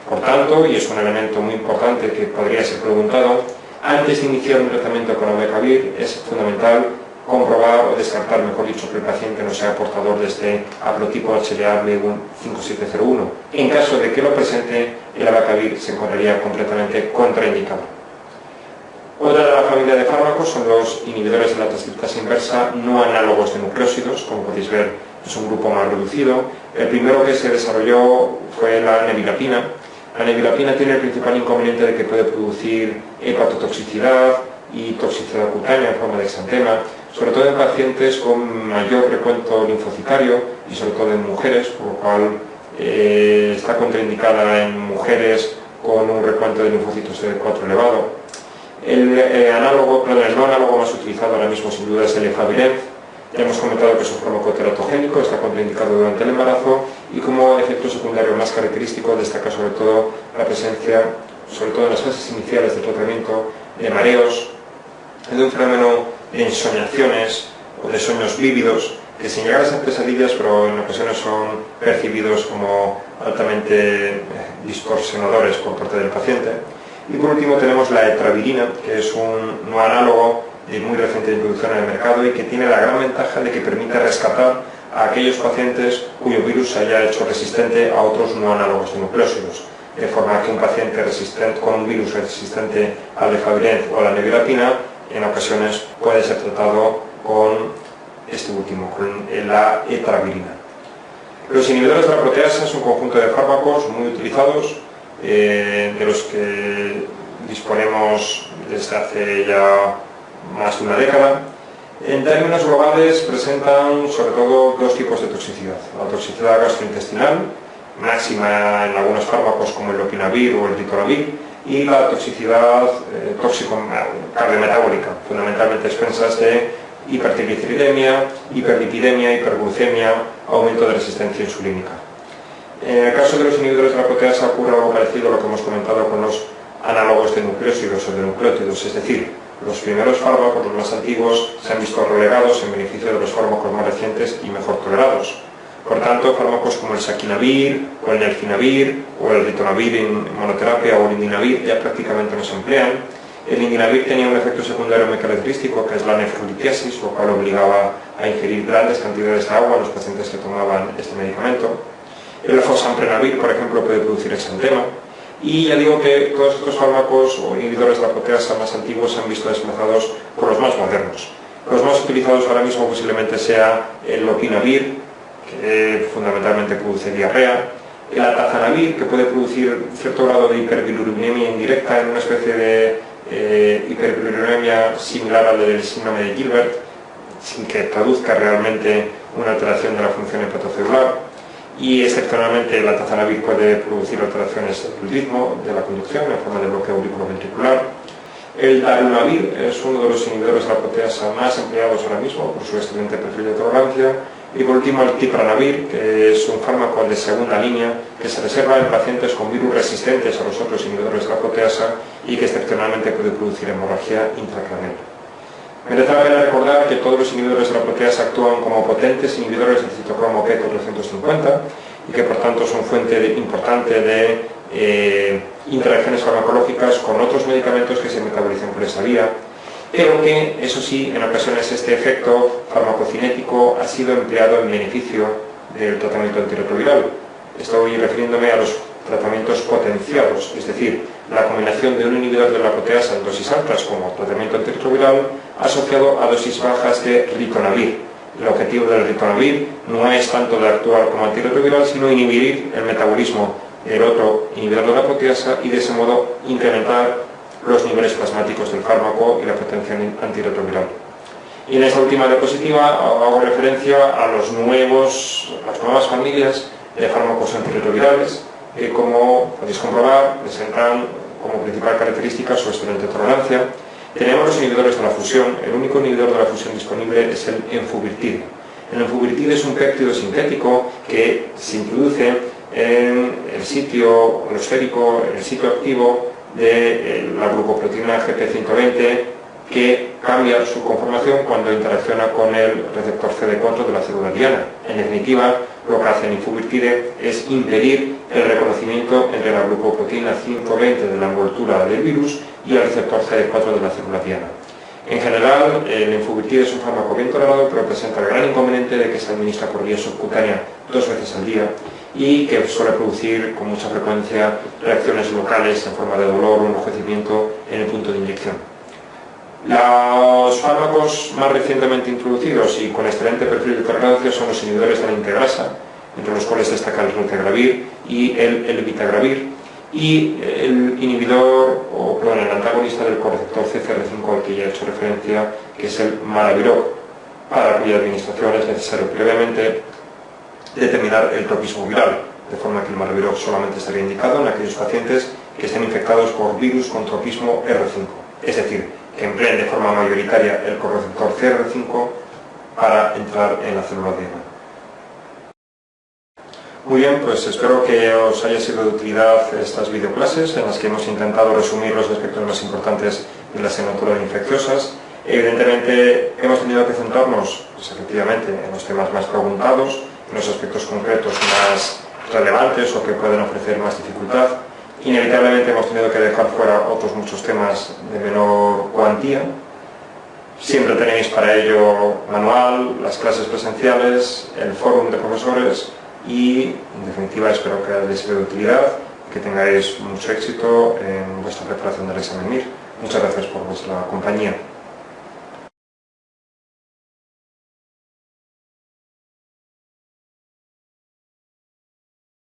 Por tanto, y es un elemento muy importante que podría ser preguntado, antes de iniciar un tratamiento con abacavir es fundamental comprobar o descartar, mejor dicho, que el paciente no sea portador de este haplotipo HLA-B5701. En caso de que lo presente, el abacavir se encontraría completamente contraindicado. Otra de la familia de fármacos son los inhibidores de la transcriptasa inversa no análogos de nucleósidos, como podéis ver es un grupo más reducido. El primero que se desarrolló fue la nevirapina. La nevirapina tiene el principal inconveniente de que puede producir hepatotoxicidad y toxicidad cutánea en forma de exantema, sobre todo en pacientes con mayor recuento linfocitario y sobre todo en mujeres, por lo cual está contraindicada en mujeres con un recuento de linfocitos CD4 elevado. El no análogo más utilizado ahora mismo sin duda es el efavirenz. Ya hemos comentado que es un fármaco teratogénico, está contraindicado durante el embarazo y como efecto secundario más característico destaca sobre todo la presencia, sobre todo en las fases iniciales del tratamiento, de mareos, de un fenómeno de ensoñaciones o de sueños vívidos que sin llegar a ser pesadillas, pero en ocasiones son percibidos como altamente distorsionadores por parte del paciente. Y por último tenemos la etravirina, que es un no análogo de muy reciente introducción en el mercado y que tiene la gran ventaja de que permite rescatar a aquellos pacientes cuyo virus se haya hecho resistente a otros no análogos de nucleósidos, de forma que un paciente resistente, con un virus resistente al efavirenz o a la nevirapina, en ocasiones puede ser tratado con este último, con la etravirina. Los inhibidores de la proteasa es un conjunto de fármacos muy utilizados, de los que disponemos desde hace ya más de una década. En términos globales presentan sobre todo dos tipos de toxicidad: la toxicidad gastrointestinal, máxima en algunos fármacos como el lopinavir o el ritonavir, y la toxicidad tóxico-cardiometabólica, fundamentalmente expensas de hipertrigliceridemia, hiperlipidemia, hiperglucemia, aumento de resistencia insulínica. En el caso de los inhibidores de la proteasa ocurre algo parecido a lo que hemos comentado con los análogos de nucleósidos o de nucleótidos, es decir, los primeros fármacos, los más antiguos, se han visto relegados en beneficio de los fármacos más recientes y mejor tolerados. Por tanto, fármacos como el saquinavir o el nelfinavir o el ritonavir en monoterapia o el indinavir ya prácticamente no se emplean. El indinavir tenía un efecto secundario muy característico, que es la nefrolitiasis, lo cual obligaba a ingerir grandes cantidades de agua a los pacientes que tomaban este medicamento. El fossamprenavir, por ejemplo, puede producir exantema. Y ya digo que todos estos fármacos o inhibidores de la proteasa más antiguos se han visto desplazados por los más modernos. Los más utilizados ahora mismo posiblemente sea el lopinavir, que fundamentalmente produce diarrea, el atazanavir, que puede producir cierto grado de hiperbilirubinemia indirecta en una especie de hiperbilirubinemia similar al del síndrome de Gilbert, sin que traduzca realmente una alteración de la función hepatocelular. Y excepcionalmente el atazanavir puede producir alteraciones del ritmo de la conducción en forma de bloqueo auriculoventricular. El darunavir es uno de los inhibidores de la proteasa más empleados ahora mismo por su excelente perfil de tolerancia. Y por último el tipranavir, que es un fármaco de segunda línea que se reserva en pacientes con virus resistentes a los otros inhibidores de la proteasa y que excepcionalmente puede producir hemorragia intracraneal. Merece la pena recordar que todos los inhibidores de la proteasa actúan como potentes inhibidores del citocromo P450 y que por tanto son fuente importante de interacciones farmacológicas con otros medicamentos que se metabolizan por esa vía, pero que, eso sí, en ocasiones este efecto farmacocinético ha sido empleado en beneficio del tratamiento antirretroviral. Estoy refiriéndome a los tratamientos potenciados, es decir, la combinación de un inhibidor de la proteasa en dosis altas como tratamiento antirretroviral asociado a dosis bajas de ritonavir. El objetivo del ritonavir no es tanto de actuar como antirretroviral, sino inhibir el metabolismo del otro inhibidor de la proteasa y de ese modo incrementar los niveles plasmáticos del fármaco y la potencia antirretroviral. Y en esta última diapositiva hago referencia a las nuevas familias de fármacos antirretrovirales que, como podéis comprobar, presentan como principal característica su excelente tolerancia. Tenemos los inhibidores de la fusión. El único inhibidor de la fusión disponible es el enfubirtid. El enfubirtid es un péptido sintético que se introduce en el sitio esférico, en el sitio activo de la glucoproteína GP120, que cambia su conformación cuando interacciona con el receptor CD4 de la célula diana. En definitiva, lo que hace el infubirtide es impedir el reconocimiento entre la glucoproteína 120 de la envoltura del virus y el receptor CD4 de la célula diana. En general, el infubirtide es un fármaco bien tolerado, pero presenta el gran inconveniente de que se administra por vía subcutánea 2 veces al día y que suele producir con mucha frecuencia reacciones locales en forma de dolor o enrojecimiento en el punto de inyección. Los fármacos más recientemente introducidos y con excelente perfil de tolerancia son los inhibidores de la integrasa, entre los cuales destaca el raltegravir y el elbitagravir, y el el antagonista del correceptor CCR5 al que ya he hecho referencia, que es el maraviroc, para cuya administración es necesario previamente determinar el tropismo viral, de forma que el maraviroc solamente estaría indicado en aquellos pacientes que estén infectados por virus con tropismo R5, es decir, que empleen de forma mayoritaria el correceptor CR5 para entrar en la célula diana. Muy bien, pues espero que os haya sido de utilidad estas videoclases en las que hemos intentado resumir los aspectos más importantes de las asignaturas infecciosas. Evidentemente hemos tenido que centrarnos, pues, efectivamente, en los temas más preguntados, en los aspectos concretos más relevantes o que pueden ofrecer más dificultad. Inevitablemente hemos tenido que dejar fuera otros muchos temas de menor cuantía. Siempre tenéis para ello manual, las clases presenciales, el fórum de profesores y, en definitiva, espero que les sea de utilidad, que tengáis mucho éxito en vuestra preparación del examen MIR. Muchas gracias por vuestra compañía.